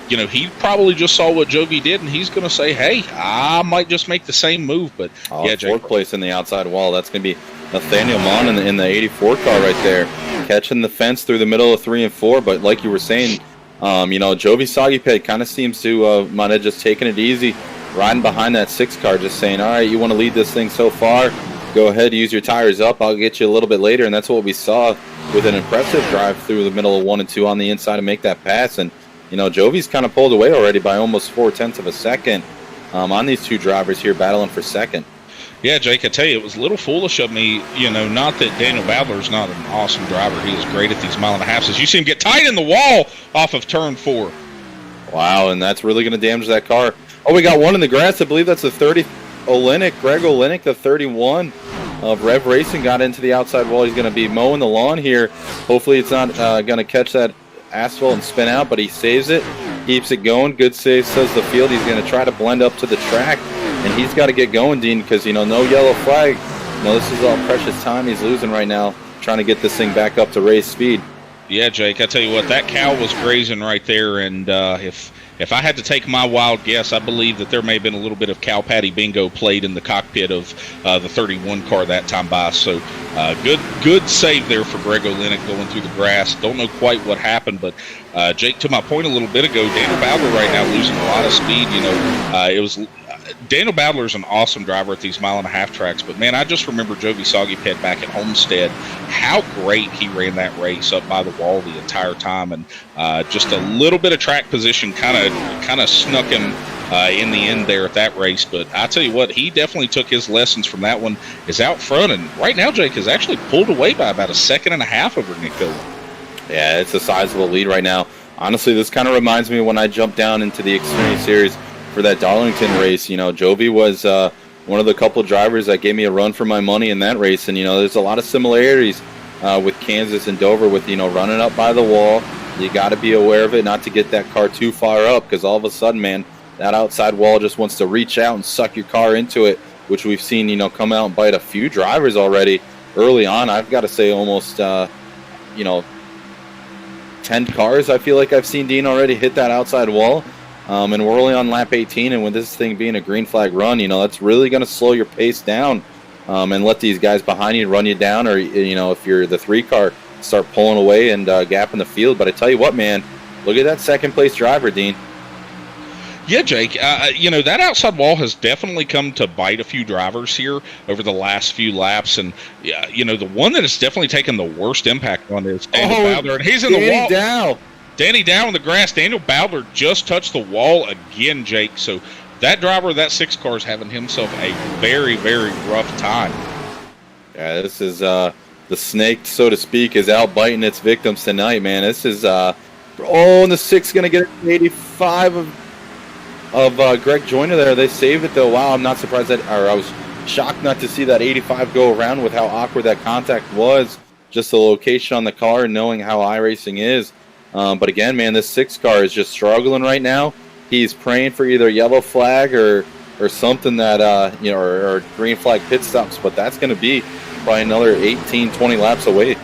he probably just saw what Jovi did, and he's going to say, hey, I might just make the same move. But yeah, Jake, 4th place in the outside wall. That's going to be Nathaniel Mon in the 84 car right there, catching the fence through the middle of 3 and 4. But like you were saying, Jovi Saguiped kind of seems to might have just taken it easy, riding behind that 6 car, just saying, all right, you want to lead this thing so far, go ahead, use your tires up, I'll get you a little bit later. And that's what we saw with an impressive drive through the middle of 1 and 2 on the inside to make that pass. And Jovi's kind of pulled away already by almost 0.4 of a second on these 2 drivers here battling for second. Yeah, Jake, I tell you, it was a little foolish of me, not that Daniel Badler's not an awesome driver. He is great at these 1.5 miles. As you see him get tight in the wall off of turn 4. Wow, and that's really going to damage that car. Oh, we got one in the grass. I believe that's the 30. Greg Olenek, the 31 of Rev Racing, got into the outside wall. He's going to be mowing the lawn here. Hopefully it's not going to catch that asphalt and spin out, but he saves it, keeps it going. Good save, says the field. He's going to try to blend up to the track, and he's got to get going, Dean, because, no yellow flag. This is all precious time he's losing right now, trying to get this thing back up to race speed. Yeah, Jake, I tell you what, that cow was grazing right there, and if I had to take my wild guess, I believe that there may have been a little bit of cow patty bingo played in the cockpit of the 31 car that time by. So good save there for Greg Olenek going through the grass. Don't know quite what happened, but Jake, to my point a little bit ago, Daniel Badler right now losing a lot of speed. It was Daniel Badler's an awesome driver at these 1.5 mile tracks, but man, I just remember Jovi Saguiped back at Homestead, how great he ran that race up by the wall the entire time, and just a little bit of track position kind of snuck him in the end there at that race. But I tell you what, he definitely took his lessons from that one, is out front, and right now Jake has actually pulled away by about 1.5 seconds over Nick Goen. Yeah, it's a sizable lead right now. Honestly, this kind of reminds me when I jumped down into the Xfinity Series for that Darlington race. Jovi was one of the couple drivers that gave me a run for my money in that race. And, there's a lot of similarities with Kansas and Dover with, running up by the wall. You got to be aware of it, not to get that car too far up, because all of a sudden, man, that outside wall just wants to reach out and suck your car into it, which we've seen, come out and bite a few drivers already early on. I've got to say almost, 10 cars I feel like I've seen Dean already hit that outside wall. And we're only on lap 18, and with this thing being a green flag run, that's really going to slow your pace down and let these guys behind you run you down, or, if you're the 3 car, start pulling away and gapping the field. But I tell you what, man, look at that second place driver, Dean. Yeah, Jake, that outside wall has definitely come to bite a few drivers here over the last few laps. And, the one that has definitely taken the worst impact on is Daniel Bowdler. And he's in the wall. Danny down in the grass. Daniel Bowdler just touched the wall again, Jake. So that driver of that 6 car is having himself a very, very rough time. Yeah, this is the snake, so to speak, is out biting its victims tonight, man. This is and the 6 going to get 85 of Greg Joyner there. They saved it, though. Wow, I'm not surprised I was shocked not to see that 85 go around with how awkward that contact was. Just the location on the car and knowing how iRacing is. But again, man, this 6 car is just struggling right now. He's praying for either yellow flag or something that, or green flag pit stops. But that's going to be probably another 18, 20 laps away.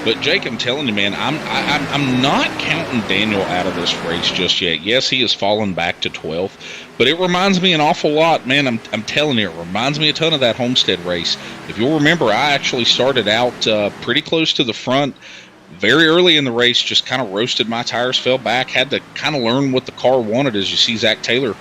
But Jake, I'm telling you, man, I'm not counting Daniel out of this race just yet. Yes, he has fallen back to 12th, but it reminds me an awful lot, man. I'm telling you, it reminds me a ton of that Homestead race. If you'll remember, I actually started out pretty close to the front. Very early in the race, just kind of roasted my tires, fell back, had to kind of learn what the car wanted as you see Zach Taylor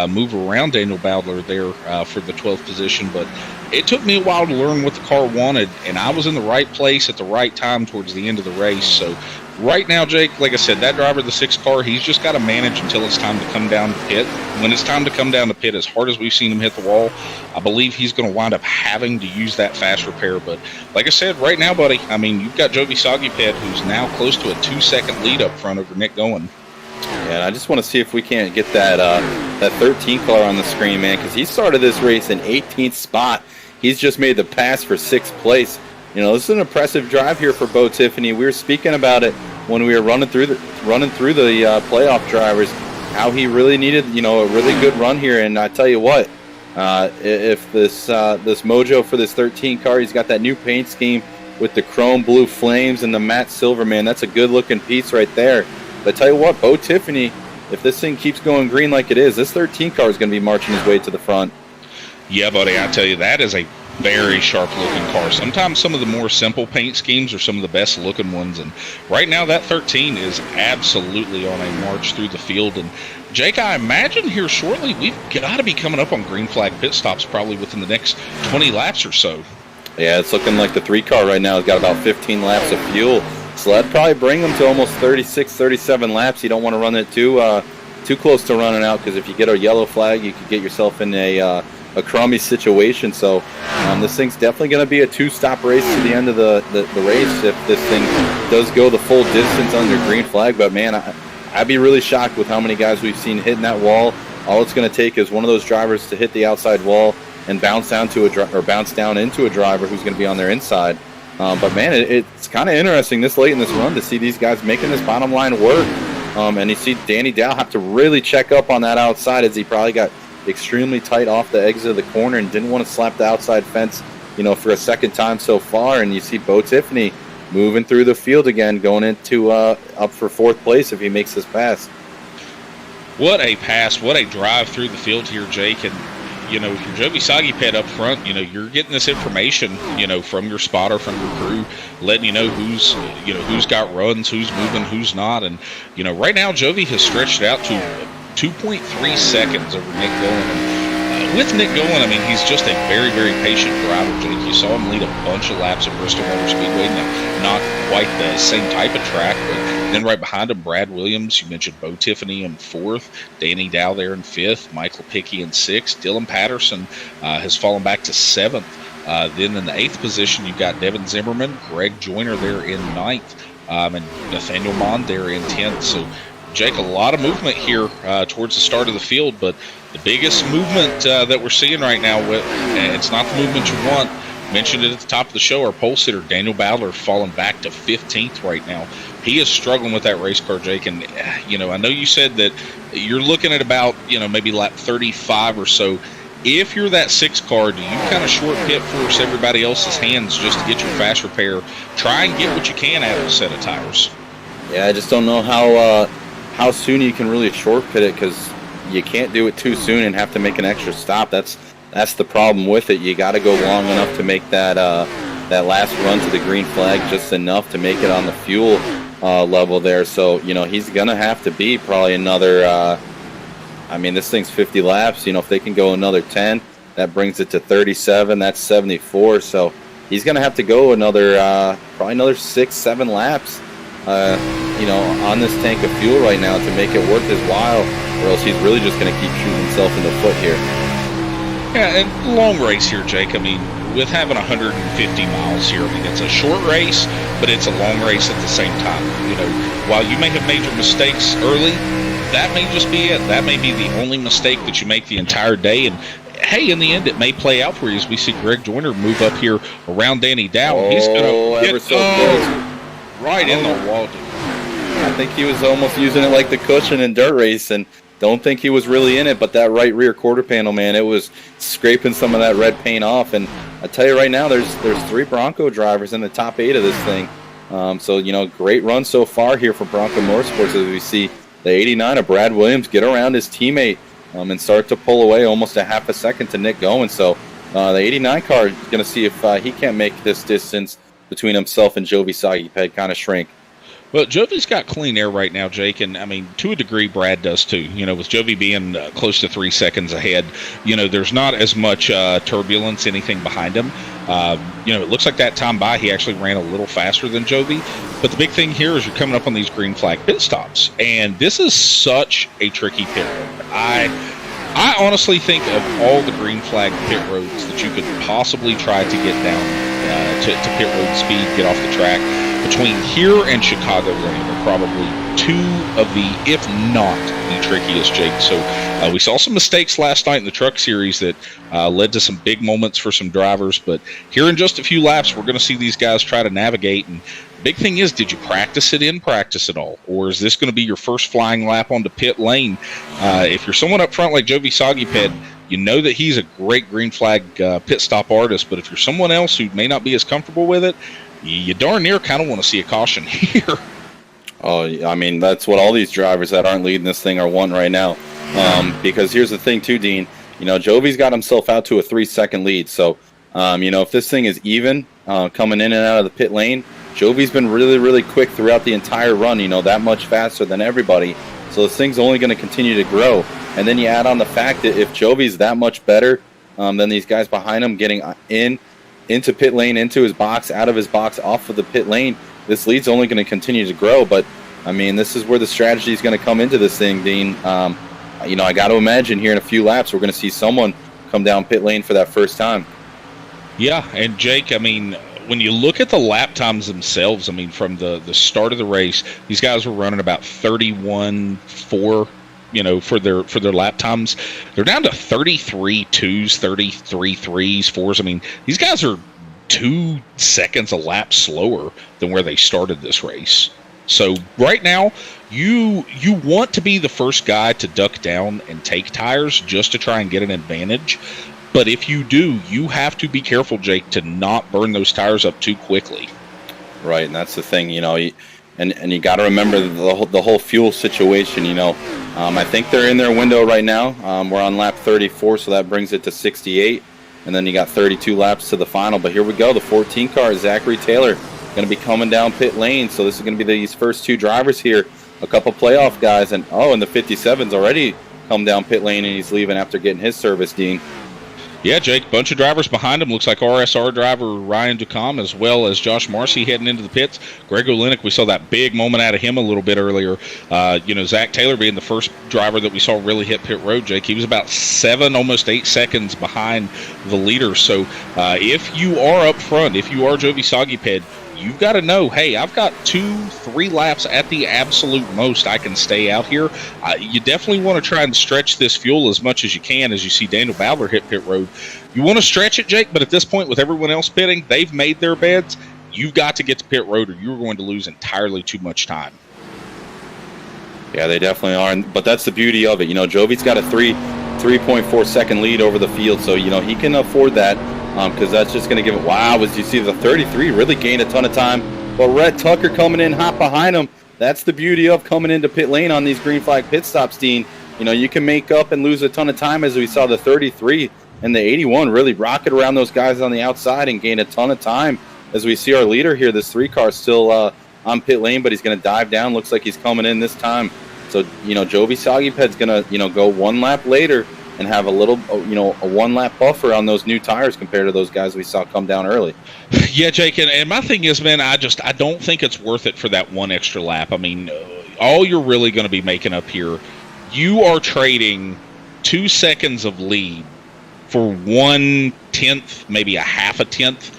move around Daniel Bowdler there for the 12th position. But it took me a while to learn what the car wanted, and I was in the right place at the right time towards the end of the race. So right now, Jake, like I said, that driver of the 6 car, he's just got to manage until it's time to come down to pit. When it's time to come down to pit, as hard as we've seen him hit the wall, I believe he's going to wind up having to use that fast repair. But like I said, right now, buddy, I mean, you've got Jovi Saguiped, who's now close to a 2-second lead up front over Nick Goen. Yeah, and I just want to see if we can't get that 13 car on the screen, man, because he started this race in 18th spot. He's just made the pass for 6th place. This is an impressive drive here for Beau Tiffany. We were speaking about it when we were running through the playoff drivers, how he really needed, a really good run here. And I tell you what, if this mojo for this 13 car, he's got that new paint scheme with the chrome blue flames and the matte silver, man. That's a good looking piece right there. But I tell you what, Beau Tiffany, if this thing keeps going green like it is, this 13 car is going to be marching his way to the front. Yeah, buddy, I tell you, that is a very sharp-looking car. Sometimes some of the more simple paint schemes are some of the best-looking ones, and right now that 13 is absolutely on a march through the field. And Jake, I imagine here shortly we've got to be coming up on green flag pit stops probably within the next 20 laps or so. Yeah, it's looking like the 3 car right now has got about 15 laps of fuel, so that'd probably bring them to almost 36, 37 laps. You don't want to run it too close to running out, because if you get a yellow flag, you could get yourself in a crummy situation. So this thing's definitely going to be a 2-stop race to the end of the race if this thing does go the full distance under green flag. But man, I'd be really shocked with how many guys we've seen hitting that wall. All it's going to take is one of those drivers to hit the outside wall and bounce down into a driver who's going to be on their inside. But man, it's kind of interesting this late in this run to see these guys making this bottom line work. And you see Danny Dow have to really check up on that outside, as he probably got extremely tight off the exit of the corner and didn't want to slap the outside fence, for a second time so far. And you see Beau Tiffany moving through the field again, going into up for 4th place if he makes this pass. What a pass, what a drive through the field here, Jake. And if you're Jovi Saguiped up front, you're getting this information, from your spotter, from your crew, letting you know who's got runs, who's moving, who's not. And, right now Jovi has stretched it out to 2.3 seconds over Nick Goen. And with Nick Goen, I mean, he's just a very, very patient driver, Jake. You saw him lead a bunch of laps at Bristol Motor Speedway. Now, not quite the same type of track, but then right behind him, Brad Williams. You mentioned Beau Tiffany in 4th, Danny Dow there in 5th, Michael Pickey in 6th. Dylan Patterson has fallen back to 7th. Then in the 8th position, you've got Devin Zimmerman, Greg Joyner there in 9th, and Nathaniel Mond there in 10th. So, Jake, a lot of movement here towards the start of the field, but the biggest movement that we're seeing right now, it's not the movement you want. Mentioned it at the top of the show, our pole sitter, Daniel Bowdler, falling back to 15th right now. He is struggling with that race car, Jake, and, I know you said that you're looking at about, maybe lap 35 or so. If you're that 6 car, do you kind of short pit force everybody else's hands just to get your fast repair? Try and get what you can out of a set of tires. Yeah, I just don't know how soon you can really short pit it, because you can't do it too soon and have to make an extra stop. That's the problem with it. You got to go long enough to make that last run to the green flag, just enough to make it on the fuel level there. So he's gonna have to be probably another I mean, this thing's 50 laps. You know, if they can go another 10, that brings it to 37. That's 74. So he's going to have to go another, probably another 6-7 laps, you know, on this tank of fuel right now to make it worth his while, or else he's really just going to keep shooting himself in the foot here. Yeah, and long race here, Jake. I mean, with having 150 miles here, I mean, it's a short race, but it's a long race at the same time. You know, while you may have made your mistakes early, that may just be it. That may be the only mistake that you make the entire day. And hey, in the end, it may play out for you as we see Greg Joyner move up here around Danny Dow. Oh, he's going to ever so close. Right in the wall, dude. I think he was almost using it like the cushion in dirt race, and don't think he was really in it. But that right rear quarter panel, man, it was scraping some of that red paint off. And I tell you right now, there's 3 Bronco drivers in the top 8 of this thing. So, you know, great run so far here for Bronco Motorsports as we see the 89 of Brad Williams get around his teammate and start to pull away almost a half a second to Nick Gowen. So the 89 car is going to see if he can't make this distance between himself and Jovi Saguiped kind of shrink. Well, Jovi's got clean air right now, Jake, and I mean, to a degree, Brad does too. You know, with Jovi being close to 3 seconds ahead, you know, there's not as much turbulence, anything behind him. You know, it looks like that time by, he actually ran a little faster than Jovi. But the big thing here is you're coming up on these green flag pit stops, and this is such a tricky pit road. I honestly think of all the green flag pit roads that you could possibly try to get down to pit road speed, get off the track, between here and Chicagoland are probably 2 of the, if not the trickiest, Jake. So we saw some mistakes last night in the Truck Series that led to some big moments for some drivers. But here in just a few laps, we're going to see these guys try to navigate. And the big thing is, did you practice it in practice at all? Or is this going to be your first flying lap onto pit lane? If you're someone up front like Jovi Saguiped, you know that he's a great green flag pit stop artist. But if you're someone else who may not be as comfortable with it, you darn near kind of want to see a caution here. Oh, I mean, that's what all these drivers that aren't leading this thing are wanting right now. Because here's the thing, too, Dean. You know, Jovi's got himself out to a 3-second lead. So, you know, if this thing is even coming in and out of the pit lane, Jovi's been really, really quick throughout the entire run, you know, that much faster than everybody. So this thing's only going to continue to grow. And then you add on the fact that if Jovi's that much better than these guys behind him getting into pit lane, into his box, out of his box, off of the pit lane, this lead's only going to continue to grow. But, I mean, this is where the strategy is going to come into this thing, Dean. You know, I got to imagine here in a few laps we're going to see someone come down pit lane for that first time. Yeah, and Jake, I mean, when you look at the lap times themselves, I mean, from the start of the race, these guys were running about 31.4, you know, for their lap times. They're down to 33 2s, 33 3s, 4s. I mean, these guys are 2 seconds a lap slower than where they started this race. So right now, you want to be the first guy to duck down and take tires just to try and get an advantage. But if you do, you have to be careful, Jake, to not burn those tires up too quickly. Right, and that's the thing, you know, and you got to remember the whole fuel situation, you know. I think they're in their window right now. We're on lap 34, so that brings it to 68. And then you got 32 laps to the final. But here we go, the 14 car, Zachary Taylor, going to be coming down pit lane. So this is going to be these first 2 drivers here, a couple playoff guys. And, and the 57's already come down pit lane, and he's leaving after getting his service, Dean. Yeah, Jake, bunch of drivers behind him. Looks like RSR driver Ryan Ducombe as well as Josh Marcy heading into the pits. Greg Olenek, we saw that big moment out of him a little bit earlier. You know, Zach Taylor being the first driver that we saw really hit pit road, Jake. He was about 7, almost 8 seconds behind the leader. So if you are up front, if you are Jovi Saguiped, you've got to know, hey, I've got 2-3 laps at the absolute most I can stay out here. You definitely want to try and stretch this fuel as much as you can as you see Daniel Bowler hit pit road. You want to stretch it, Jake, but at this point with everyone else pitting, they've made their beds. You've got to get to pit road or you're going to lose entirely too much time. Yeah, they definitely are. But that's the beauty of it. You know, Jovi's got a 3.4 second lead over the field, so, you know, he can afford that. Because that's just going to give it, wow, as you see the 33 really gained a ton of time. But Rhett Tucker coming in hot behind him. That's the beauty of coming into pit lane on these green flag pit stops, Dean. You know, you can make up and lose a ton of time as we saw the 33 and the 81 really rocket around those guys on the outside and gain a ton of time. As we see our leader here, this 3 car still on pit lane, but he's going to dive down. Looks like he's coming in this time So, Jovi Saguiped's going to, go one lap later and have a little, a one-lap buffer on those new tires compared to those guys we saw come down early. Yeah, Jake, and my thing is, man, I don't think it's worth it for that one extra lap. I mean, all you're really going to be making up here, you are trading 2 seconds of lead for 1/10, maybe a half a tenth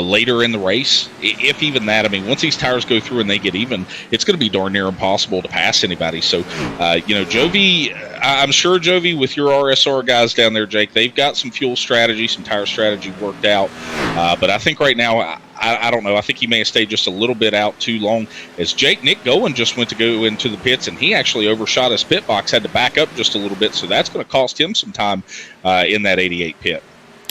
later in the race, if even that. I mean, once these tires go through and they get even, it's going to be darn near impossible to pass anybody. So, Jovi, I'm sure Jovi, with your RSR guys down there, Jake, they've got some fuel strategy, some tire strategy worked out. But I think right now, I don't know. I think he may have stayed just a little bit out too long. As Nick Gowen just went to go into the pits, and he actually overshot his pit box, had to back up just a little bit. So that's going to cost him some time in that 88 pit.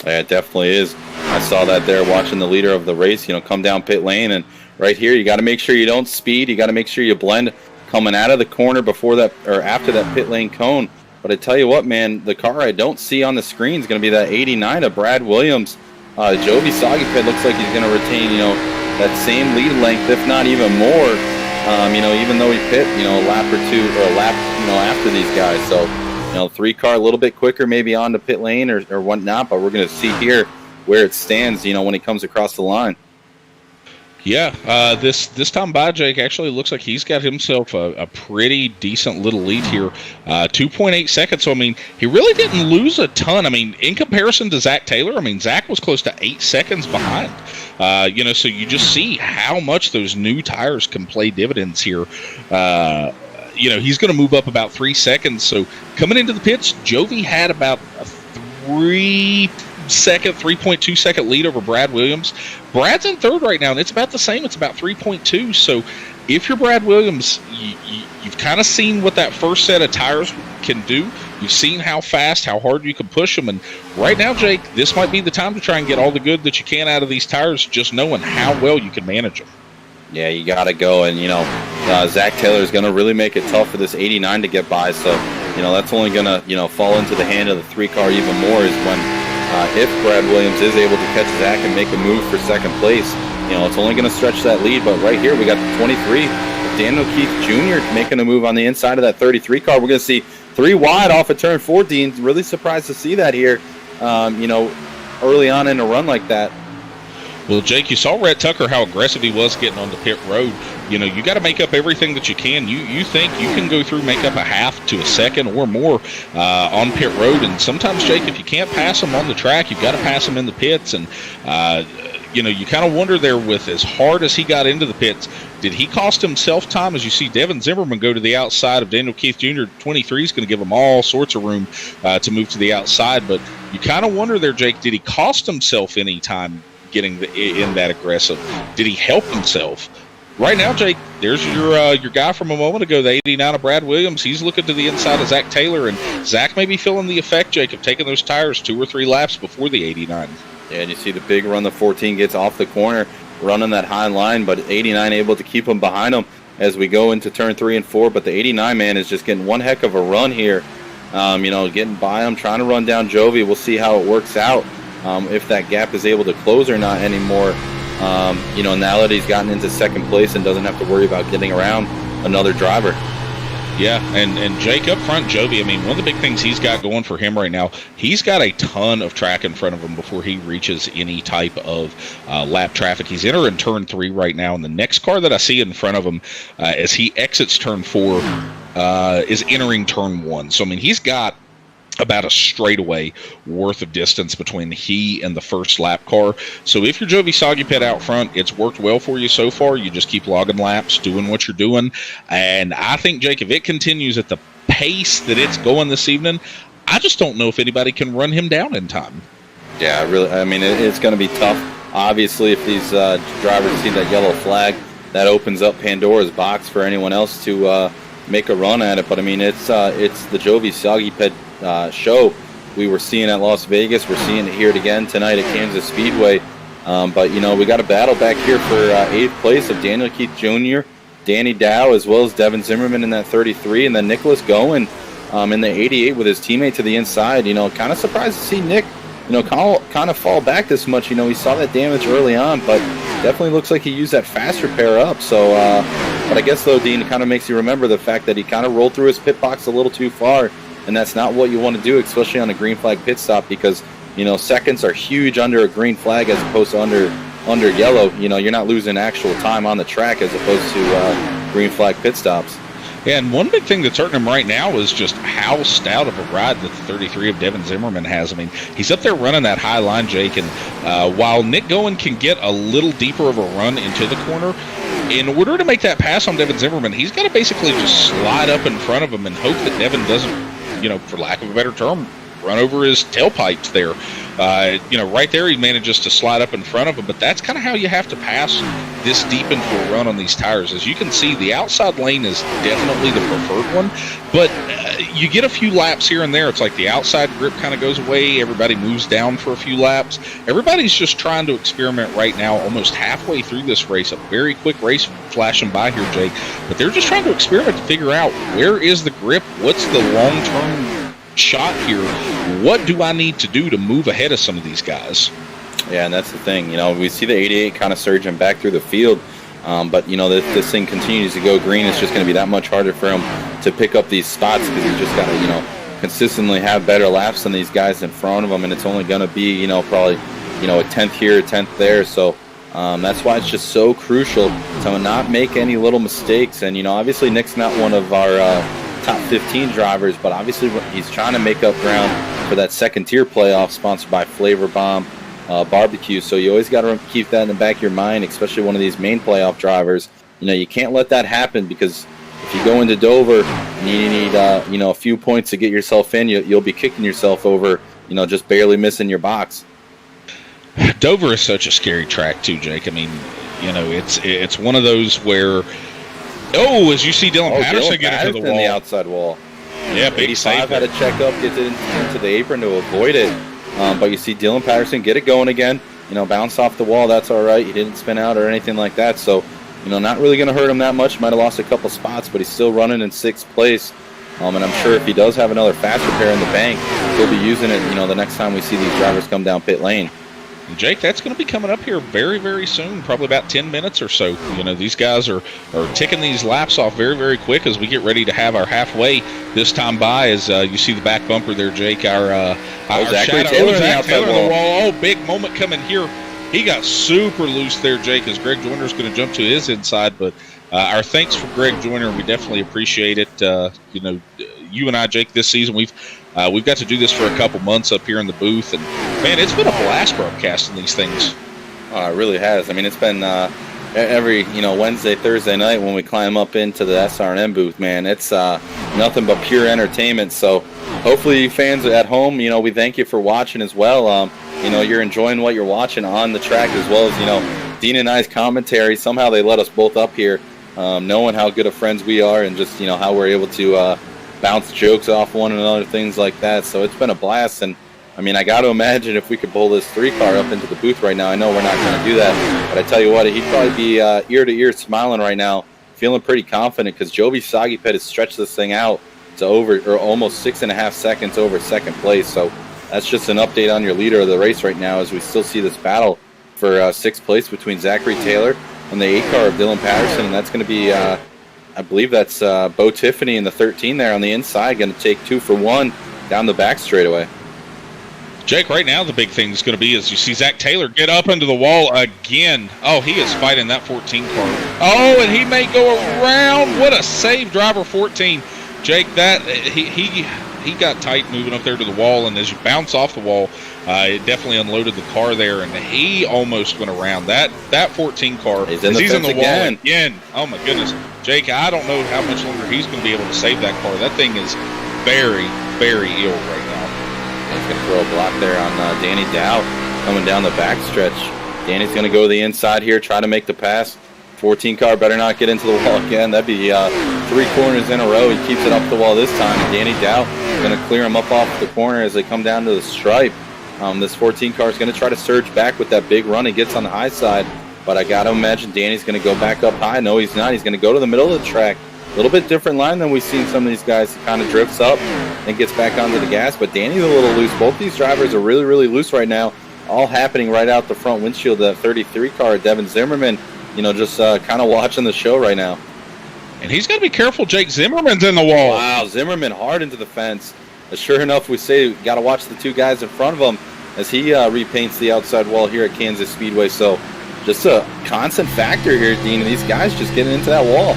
Yeah, it definitely is. I saw that there watching the leader of the race, come down pit lane. And right here, you got to make sure you don't speed. You got to make sure you blend coming out of the corner before that or after that pit lane cone. But I tell you what, man, the car I don't see on the screen is going to be that 89 of Brad Williams. Jovi Saguiped looks like he's going to retain, that same lead length, if not even more. Even though he pit, a lap or two or a lap, after these guys. So, 3-car a little bit quicker, maybe on the pit lane or whatnot. But we're going to see here where it stands, when he comes across the line. Yeah, this time by, Jake, actually looks like he's got himself a pretty decent little lead here, 2.8 seconds. So, I mean, he really didn't lose a ton. I mean, in comparison to Zach Taylor, I mean, Zach was close to 8 seconds behind. So you just see how much those new tires can play dividends here. He's going to move up about 3 seconds. So coming into the pits, Jovi had about a 3.2 second lead over Brad Williams. Brad's in third right now, and it's about the same. It's about 3.2. So if you're Brad Williams, you've kind of seen what that first set of tires can do. You've seen how fast, how hard you can push them. And right now, Jake, this might be the time to try and get all the good that you can out of these tires, just knowing how well you can manage them. Yeah, you got to go. And, Zach Taylor is going to really make it tough for this 89 to get by. So, that's only going to, fall into the hand of the 3-car even more is when if Brad Williams is able to catch Zach and make a move for second place, it's only going to stretch that lead. But right here, we got the 23, Daniel Keith Jr. making a move on the inside of that 33 car. We're going to see 3 wide off of turn 14. Really surprised to see that here, early on in a run like that. Well, Jake, you saw Rhett Tucker, how aggressive he was getting on the pit road. You got to make up everything that you can. You think you can go through, make up a half to a second or more on pit road. And sometimes, Jake, if you can't pass them on the track, you've got to pass them in the pits. And, you kind of wonder there with as hard as he got into the pits, did he cost himself time? As you see Devin Zimmerman go to the outside of Daniel Keith Jr., 23 is going to give him all sorts of room to move to the outside. But you kind of wonder there, Jake, did he cost himself any time getting in that aggressive? Did he help himself? Right now, Jake, there's your guy from a moment ago, the 89 of Brad Williams. He's looking to the inside of Zach Taylor, and Zach may be feeling the effect, Jake, of taking those tires 2 or 3 laps before the 89. Yeah, and you see the big run. The 14 gets off the corner, running that high line, but 89 able to keep him behind him as we go into turn 3 and 4. But the 89 man is just getting one heck of a run here. Getting by him, trying to run down Jovi. We'll see how it works out. If that gap is able to close or not anymore. Now that he's gotten into second place and doesn't have to worry about getting around another driver. Yeah, and Jake up front, Jovi, I mean, one of the big things he's got going for him right now, he's got a ton of track in front of him before he reaches any type of lap traffic. He's entering turn 3 right now, and the next car that I see in front of him as he exits turn 4 is entering turn 1. So, I mean, he's got about a straightaway worth of distance between he and the first lap car. So if you're Jovi Saguiped out front, it's worked well for you so far. You just keep logging laps, doing what you're doing. And I think, Jake, if it continues at the pace that it's going this evening, I just don't know if anybody can run him down in time. Yeah, really. I mean, it's going to be tough. Obviously, if these drivers see that yellow flag, that opens up Pandora's box for anyone else to make a run at it. But, I mean, it's the Jovi Saguiped show we were seeing at Las Vegas. We're seeing it here again tonight at Kansas Speedway. But we got a battle back here for 8th place of Daniel Keith Jr., Danny Dow, as well as Devin Zimmerman in that 33, and then Nicholas Gowen in the 88 with his teammate to the inside. Kind of surprised to see Nick kind of fall back this much. He saw that damage early on, but definitely looks like he used that fast repair up. So But I guess, though, Dean, it kind of makes you remember the fact that he kind of rolled through his pit box a little too far, and that's not what you want to do, especially on a green flag pit stop, because, seconds are huge under a green flag as opposed to under yellow. You're not losing actual time on the track as opposed to green flag pit stops. Yeah, and one big thing that's hurting him right now is just how stout of a ride that the 33 of Devin Zimmerman has. I mean, he's up there running that high line, Jake, and while Nick Goen can get a little deeper of a run into the corner, in order to make that pass on Devin Zimmerman, he's got to basically just slide up in front of him and hope that Devin doesn't, for lack of a better term, run over his tailpipes there. Right there he manages to slide up in front of him, but that's kind of how you have to pass this deep into a run on these tires. As you can see, the outside lane is definitely the preferred one, but you get a few laps here and there. It's like the outside grip kind of goes away. Everybody moves down for a few laps. Everybody's just trying to experiment right now, almost halfway through this race. A very quick race flashing by here, Jake, but they're just trying to experiment to figure out where is the grip, what's the long-term shot here, what do I need to do to move ahead of some of these guys? Yeah, and that's the thing. We see the 88 kind of surging back through the field, but this thing continues to go green. It's just going to be that much harder for him to pick up these spots because he's just got to consistently have better laps than these guys in front of him, and it's only going to be probably a 10th here, a 10th there. So that's why it's just so crucial to not make any little mistakes. And obviously Nick's not one of our top 15 drivers, but obviously he's trying to make up ground for that second tier playoff sponsored by Flavor Bomb Barbecue. So you always got to keep that in the back of your mind, especially one of these main playoff drivers. You can't let that happen, because if you go into Dover and you need a few points to get yourself in, you'll be kicking yourself over just barely missing your box. Dover is such a scary track too, Jake. I mean, it's one of those where as you see Dylan Patterson get into the wall. The outside wall. Yeah, big 85 had to check up, get it into the apron to avoid it. But you see Dylan Patterson get it going again. Bounce off the wall. That's all right. He didn't spin out or anything like that. So, not really going to hurt him that much. Might have lost a couple spots, but he's still running in 6th place. And I'm sure if he does have another fast repair in the bank, he'll be using it, the next time we see these drivers come down pit lane. Jake, that's going to be coming up here very, very soon, probably about 10 minutes or so. These guys are ticking these laps off very, very quick as we get ready to have our halfway this time by. As you see the back bumper there, Jake, our Zachary Taylor on the outside wall. Oh, big moment coming here. He got super loose there, Jake, as Greg Joyner's going to jump to his inside. But our thanks for Greg Joyner. We definitely appreciate it. You and I, Jake, this season, we've got to do this for a couple months up here in the booth, and man, it's been a blast broadcasting these things. It really has. I mean, it's been every Wednesday, Thursday night when we climb up into the SRM booth. Man, it's nothing but pure entertainment. So hopefully, fans at home, we thank you for watching as well. You're enjoying what you're watching on the track, as well as Dean and I's commentary. Somehow they let us both up here, knowing how good of friends we are, and just how we're able to bounce jokes off one another, things like that. So it's been a blast. And I mean, I got to imagine if we could pull this 3-car up into the booth right now. I know we're not going to do that, but I tell you what, he'd probably be ear to ear smiling right now, feeling pretty confident, because Jovi Saguiped has stretched this thing out to almost 6.5 seconds over second place. So that's just an update on your leader of the race right now, as we still see this battle for 6th place between Zachary Taylor and the 8-car of Dylan Patterson. And that's going to be I believe that's Beau Tiffany in the 13 there on the inside, going to take 2 for 1 down the back straightaway. Jake, right now the big thing is going to be is you see Zach Taylor get up into the wall again. Oh, he is fighting that 14 car. Oh, and he may go around. What a save, driver 14. Jake, that he got tight moving up there to the wall, and as you bounce off the wall, it definitely unloaded the car there, and he almost went around. That 14 car, he's in the wall again. Oh, my goodness. Jake, I don't know how much longer he's going to be able to save that car. That thing is very, very ill right now. He's going to throw a block there on Danny Dow coming down the back stretch. Danny's going to go to the inside here, try to make the pass. 14 car better not get into the wall again. That'd be 3 corners in a row. He keeps it up the wall this time. Danny Dow is going to clear him up off the corner as they come down to the stripe. This 14 car is going to try to surge back with that big run. He gets on the high side, but I got to imagine Danny's going to go back up high. No, he's not. He's going to go to the middle of the track. A little bit different line than we've seen some of these guys. He kind of drifts up and gets back onto the gas, but Danny's a little loose. Both these drivers are really, really loose right now, all happening right out the front windshield of that 33 car. Devin Zimmerman, just kind of watching the show right now. And he's got to be careful. Jake Zimmerman's in the wall. Wow, Zimmerman hard into the fence. Sure enough, we say got to watch the two guys in front of him as he repaints the outside wall here at Kansas Speedway. So just a constant factor here, Dean. These guys just getting into that wall.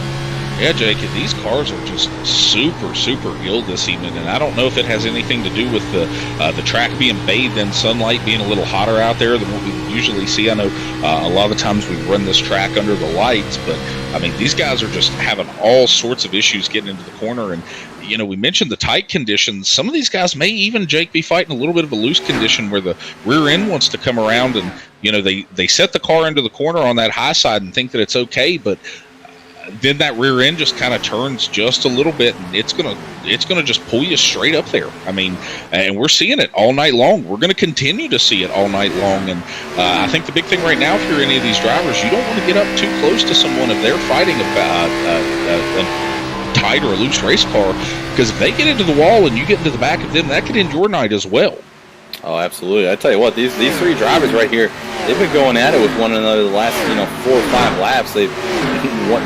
Yeah, Jake, these cars are just super, super ill this evening, and I don't know if it has anything to do with the track being bathed in sunlight, being a little hotter out there than what we usually see. I know a lot of the times we run this track under the lights, but, I mean, these guys are just having all sorts of issues getting into the corner, and, you know, we mentioned the tight conditions. Some of these guys may even, Jake, be fighting a little bit of a loose condition where the rear end wants to come around, and, you know, they set the car into the corner on that high side and think that it's okay, but then that rear end just kind of turns just a little bit, and it's gonna just pull you straight up there. I mean, and we're seeing it all night long. We're going to continue to see it all night long, and I think the big thing right now, if you're any of these drivers, you don't want to get up too close to someone if they're fighting a tight or a loose race car, because if they get into the wall and you get into the back of them, that could end your night as well. Oh, absolutely. I tell you what, these three drivers right here, they've been going at it with one another the last 4 or 5 laps.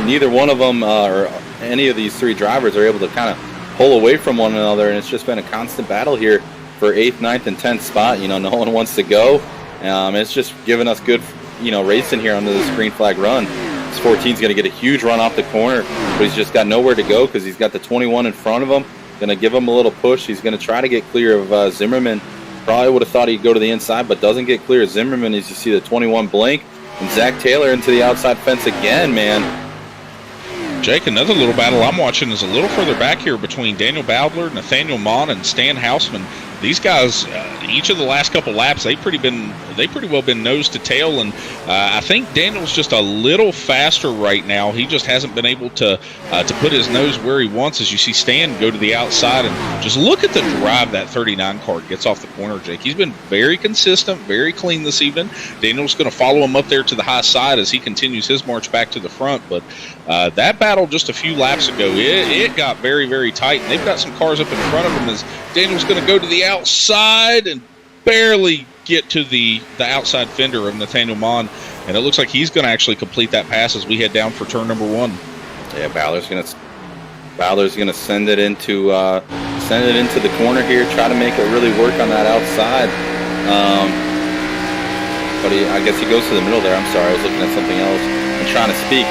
Neither one of them or any of these three drivers are able to kind of pull away from one another, and it's just been a constant battle here for 8th, 9th, and 10th spot. You know, no one wants to go. It's just giving us good, racing here under this green flag run. This 14's going to get a huge run off the corner, but he's just got nowhere to go because he's got the 21 in front of him. Going to give him a little push. He's going to try to get clear of Zimmerman. Probably would have thought he'd go to the inside, but doesn't get clear of Zimmerman as you see the 21 blink. And Zach Taylor into the outside fence again, man. Jake, another little battle I'm watching is a little further back here between Daniel Bowdler, Nathaniel Mon, and Stan Hausman. These guys, each of the last couple laps, they pretty well been nose to tail, and I think Daniel's just a little faster right now. He just hasn't been able to put his nose where he wants. As you see Stan go to the outside, and just look at the drive that 39 car gets off the corner, Jake. He's been very consistent, very clean this evening. Daniel's going to follow him up there to the high side as he continues his march back to the front, but that battle just a few laps ago, it got very, very tight, and they've got some cars up in front of them as Daniel's going to go to the outside and barely get to the outside fender of Nathaniel Mon, and it looks like he's going to actually complete that pass as we head down for turn number 1. Yeah, Bowdler's going to send it into the corner here, try to make it really work on that outside. But I guess he goes to the middle there. I'm sorry, I was looking at something else and trying to speak.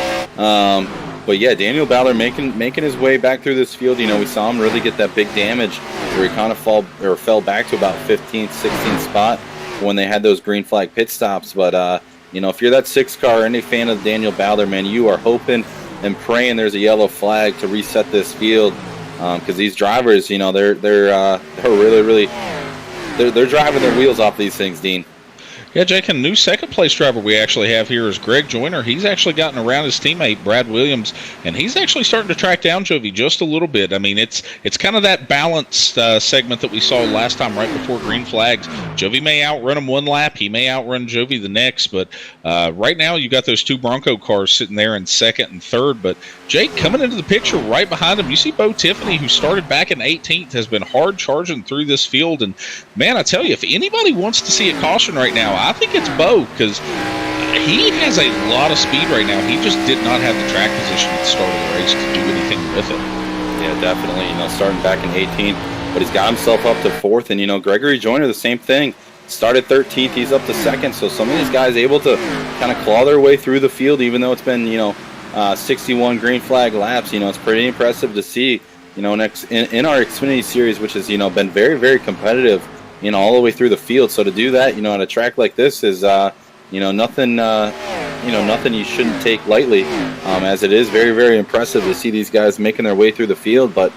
But yeah, Daniel Bowdler making his way back through this field. We saw him really get that big damage where he kind of fell back to about 15th, 16th spot when they had those green flag pit stops. But if you're that 6 car or any fan of Daniel Bowdler, man, you are hoping and praying there's a yellow flag to reset this field, because these drivers, they're really they're driving their wheels off these things, Dean. Yeah, Jake, a new second-place driver we actually have here is Greg Joyner. He's actually gotten around his teammate, Brad Williams, and he's actually starting to track down Jovi just a little bit. I mean, it's kind of that balanced segment that we saw last time right before green flags. Jovi may outrun him one lap. He may outrun Jovi the next, but right now you got those 2 Bronco cars sitting there in second and third. But, Jake, coming into the picture right behind him, you see Beau Tiffany, who started back in 18th, has been hard charging through this field. And, man, I tell you, if anybody wants to see a caution right now, I think it's Beau, because he has a lot of speed right now. He just did not have the track position at the start of the race to do anything with it. Yeah, definitely. Starting back in 18th, but he's got himself up to 4th. And, Gregory Joyner, the same thing. Started 13th, he's up to 2nd. So some of these guys able to kind of claw their way through the field, even though it's been, 61 green flag laps. It's pretty impressive to see, in our Xfinity series, which has, been very, very competitive, all the way through the field. So to do that, on a track like this is, nothing you shouldn't take lightly, as it is very, very impressive to see these guys making their way through the field. But,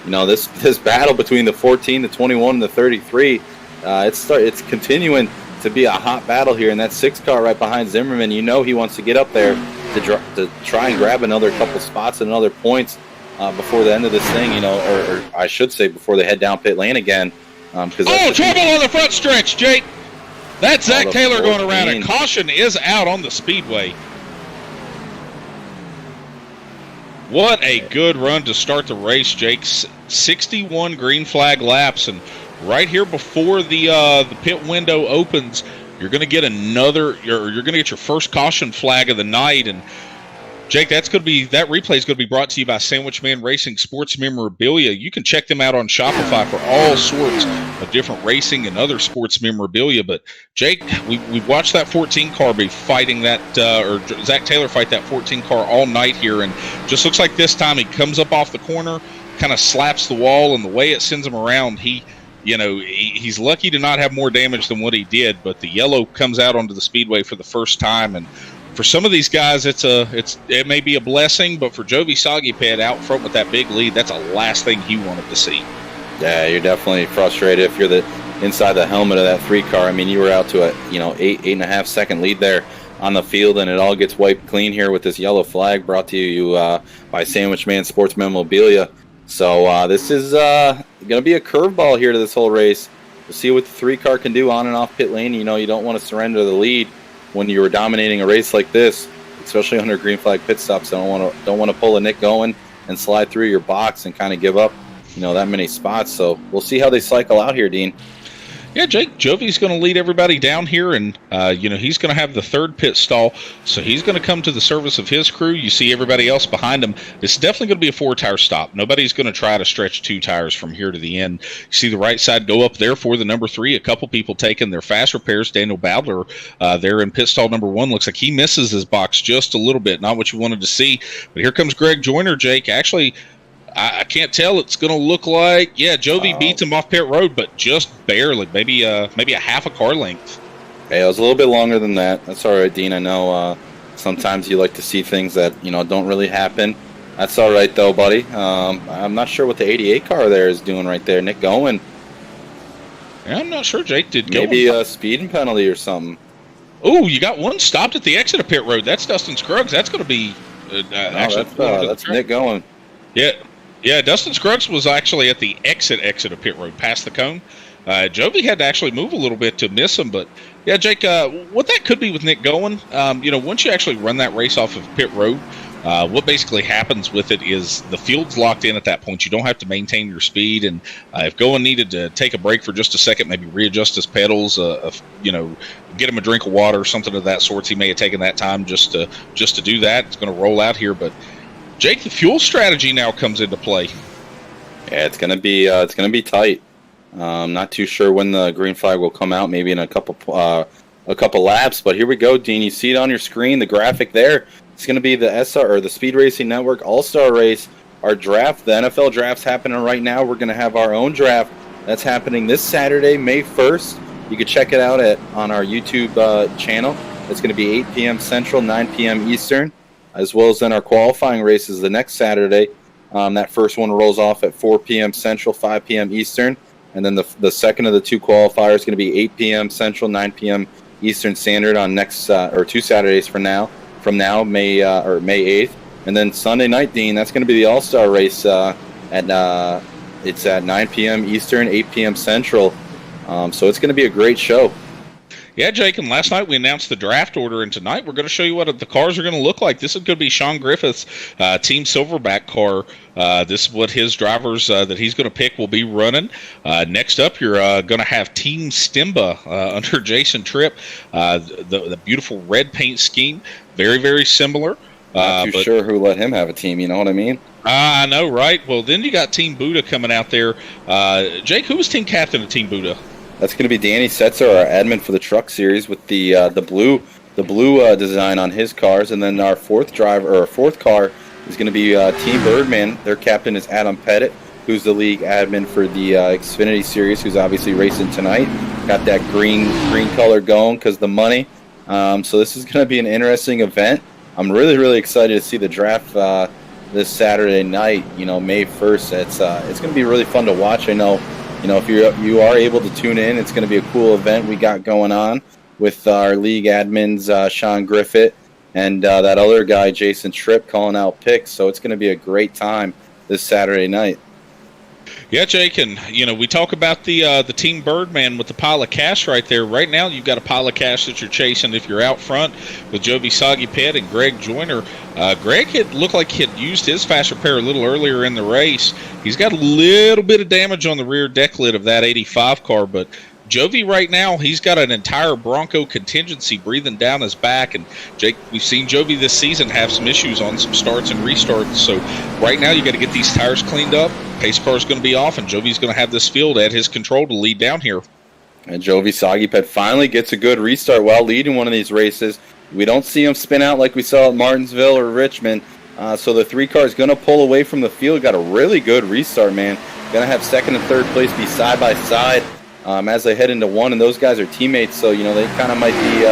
this battle between the 14, the 21, and the 33, it's continuing to be a hot battle here. And that 6 car right behind Zimmerman, he wants to get up there to try and grab another couple spots and another points before the end of this thing, or I should say before they head down pit lane again. Trouble on the front stretch, Jake. That's Zach Taylor going around, and caution is out on the speedway. What a good run to start the race, Jake. 61 green flag laps, and right here before the pit window opens, you're going to get you're going to get your first caution flag of the night. And Jake, that replay is going to be brought to you by Sandwich Man Racing Sports Memorabilia. You can check them out on Shopify for all sorts of different racing and other sports memorabilia. But Jake, we watched that 14 car be fighting that, or Zach Taylor fight that 14 car all night here, and just looks like this time he comes up off the corner, kind of slaps the wall, and the way it sends him around, he's lucky to not have more damage than what he did. But the yellow comes out onto the speedway for the first time, and for some of these guys, it may be a blessing, but for Jovi Saguiped out front with that big lead, that's the last thing he wanted to see. Yeah, you're definitely frustrated if you're inside the helmet of that 3 car. I mean, you were out to a 8.5 second lead there on the field, and it all gets wiped clean here with this yellow flag brought to you by Sandwich Man Sports Memorabilia. So this is going to be a curveball here to this whole race. We'll see what the 3 car can do on and off pit lane. You don't want to surrender the lead when you were dominating a race like this, especially under green flag pit stops. Don't want to pull a Nick going and slide through your box and kind of give up, that many spots. So we'll see how they cycle out here, Dean. Yeah, Jake, Jovi's going to lead everybody down here, and, he's going to have the 3rd pit stall, so he's going to come to the service of his crew. You see everybody else behind him. It's definitely going to be a 4-tire stop. Nobody's going to try to stretch 2 tires from here to the end. You see the right side go up there for the number 3. A couple people taking their fast repairs. Daniel Bowdler there in pit stall number 1. Looks like he misses his box just a little bit. Not what you wanted to see. But here comes Greg Joyner, Jake. Actually, I can't tell. It's going to look like, Jovi beats him off pit road, but just barely, maybe a half a car length. Hey, it was a little bit longer than that. That's all right, Dean. I know sometimes you like to see things that don't really happen. That's all right, though, buddy. I'm not sure what the 88 car there is doing right there. Nick going. Yeah, I'm not sure, Jake. Maybe a speeding penalty or something. Oh, you got one stopped at the exit of pit road. That's Dustin Scruggs. That's going to be that's Nick going. Yeah, Dustin Scruggs was actually at the exit of pit road, past the cone. Jovi had to actually move a little bit to miss him, but yeah, Jake, what that could be with Nick going, once you actually run that race off of pit road, what basically happens with it is the field's locked in at that point. You don't have to maintain your speed, and if Goen needed to take a break for just a second, maybe readjust his pedals, get him a drink of water, something of that sort, he may have taken that time just to do that. It's going to roll out here, but Jake, the fuel strategy now comes into play. Yeah, it's gonna be tight. Not too sure when the green flag will come out. Maybe in a couple laps. But here we go, Dean. You see it on your screen. The graphic there. It's gonna be the SR or the Speed Racing Network All-Star Race. Our draft, the NFL draft's happening right now. We're gonna have our own draft that's happening this Saturday, May 1st. You can check it out on our YouTube channel. It's gonna be 8 p.m. Central, 9 p.m. Eastern. As well as then our qualifying races the next Saturday. That first one rolls off at 4 p.m. Central, 5 p.m. Eastern. And then the second of the 2 qualifiers is going to be 8 p.m. Central, 9 p.m. Eastern Standard on next 2 Saturdays from now, May 8th. And then Sunday night, Dean, that's going to be the All-Star race it's at 9 p.m. Eastern, 8 p.m. Central. So it's going to be a great show. Yeah, Jake, and last night we announced the draft order, and tonight we're going to show you what the cars are going to look like. This is going to be Sean Griffith's Team Silverback car. This is what his drivers that he's going to pick will be running. Next up, you're going to have Team Stimba under Jason Tripp. The beautiful red paint scheme, very, very similar. Not too sure who let him have a team, you know what I mean? I know, right? Well, then you got Team Buddha coming out there. Jake, who was team captain of Team Buddha? That's going to be Danny Setzer, our admin for the truck series, with the blue design on his cars, and then our fourth car is going to be Team Birdman. Their captain is Adam Pettit, who's the league admin for the Xfinity series, who's obviously racing tonight. Got that green color going because the money. So this is going to be an interesting event. I'm really, really excited to see the draft this Saturday night. May 1st. It's going to be really fun to watch. I know. If you are able to tune in, it's going to be a cool event we got going on with our league admins, Sean Griffith, and that other guy, Jason Tripp, calling out picks. So it's going to be a great time this Saturday night. Yeah, Jake, and we talk about the Team Birdman with the pile of cash right there. Right now, you've got a pile of cash that you're chasing if you're out front with Jovi Saguiped and Greg Joyner. Greg had looked like he had used his fast repair a little earlier in the race. He's got a little bit of damage on the rear deck lid of that 85 car, but Jovi right now, he's got an entire Bronco contingency breathing down his back. And Jake, we've seen Jovi this season have some issues on some starts and restarts. So right now you got to get these tires cleaned up. Pace car is going to be off, and Jovi's going to have this field at his control to lead down here. And Jovi Saguiped finally gets a good restart while leading one of these races. We don't see him spin out like we saw at Martinsville or Richmond. So the 3 car is going to pull away from the field. Got a really good restart, man. Going to have second and third place be side by side as they head into 1. And those guys are teammates, so they kind of might be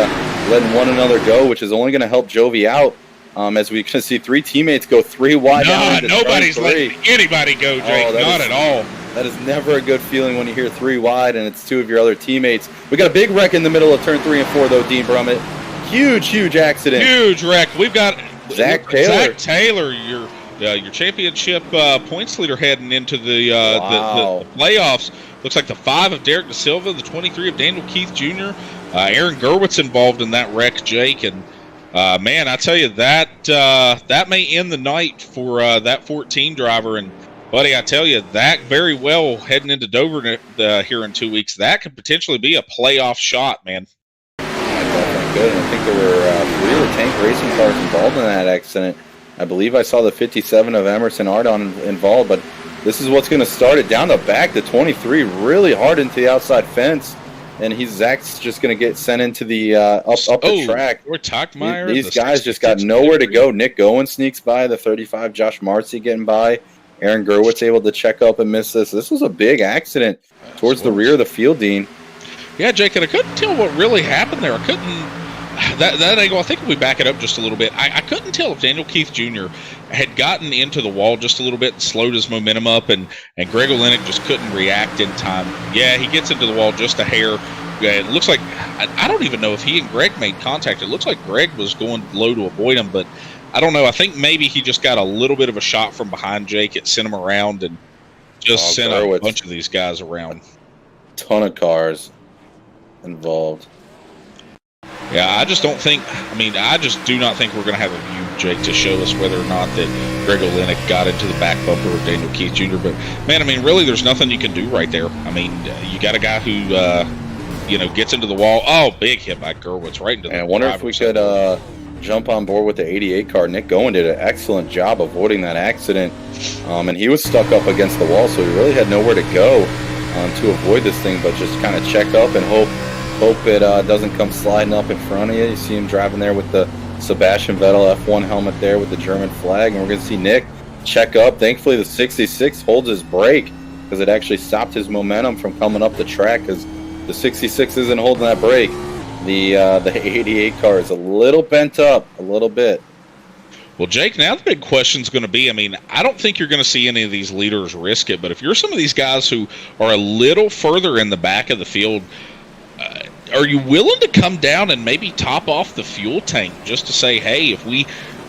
letting one another go, which is only going to help Jovi out. As we can see 3 teammates go 3 wide. Nobody's letting anybody go, Jake. Not at all. That is never a good feeling when you hear 3 wide and it's 2 of your other teammates. We got a big wreck in the middle of turn 3 and 4, though, Dean Brummett. Huge accident. Huge wreck. We've got Zach Taylor, your championship points leader, heading into the playoffs. Looks like the 5 of Derek DaSilva, the 23 of Daniel Keith Jr., Aaron Gerwitz involved in that wreck, Jake. And, man, I tell you, that may end the night for that 14 driver. And, buddy, I tell you, that very well heading into Dover here in 2 weeks, that could potentially be a playoff shot, man. Definitely good. And I think there were 3 of the tank racing cars involved in that accident. I believe I saw the 57 of Emerson Ardon involved, but this is what's going to start it down the back. The 23 really hard into the outside fence, and Zach's just going to get sent into the up the track. Or Tuckmeyer. These guys just got nowhere to go. Nick Gowen sneaks by, the 35. Josh Marcy getting by. Aaron Gerwitz able to check up and miss this. This was a big accident towards the rear of the field, Dean. Yeah, Jake, and I couldn't tell what really happened there. I couldn't. That angle, I think if we back it up just a little bit, I couldn't tell if Daniel Keith Jr. had gotten into the wall just a little bit and slowed his momentum up, and Greg Olenek just couldn't react in time. Yeah, he gets into the wall just a hair. It looks like, I don't even know if he and Greg made contact. It looks like Greg was going low to avoid him, but I don't know. I think maybe he just got a little bit of a shot from behind Jake. It sent him around and just sent a bunch of these guys around. Ton of cars involved. Yeah, I just don't think, I just do not think we're going to have a view, Jake, to show us whether or not that Greg Olenek got into the back bumper of Daniel Keith Jr. But, man, really, there's nothing you can do right there. You got a guy who, gets into the wall. Oh, big hit by Gerwitz right into the I wonder if we could jump on board with the 88 car. Nick Gowen did an excellent job avoiding that accident. And he was stuck up against the wall, so he really had nowhere to go to avoid this thing, but just kind of check up and hope it doesn't come sliding up in front of you. You see him driving there with the Sebastian Vettel F1 helmet there with the German flag, and we're going to see Nick check up. Thankfully, the 66 holds his brake because it actually stopped his momentum from coming up the track because the 66 isn't holding that brake. The 88 car is a little bent up, a little bit. Well, Jake, now the big question is going to be, I don't think you're going to see any of these leaders risk it, but if you're some of these guys who are a little further in the back of the field, are you willing to come down and maybe top off the fuel tank just to say, hey, if we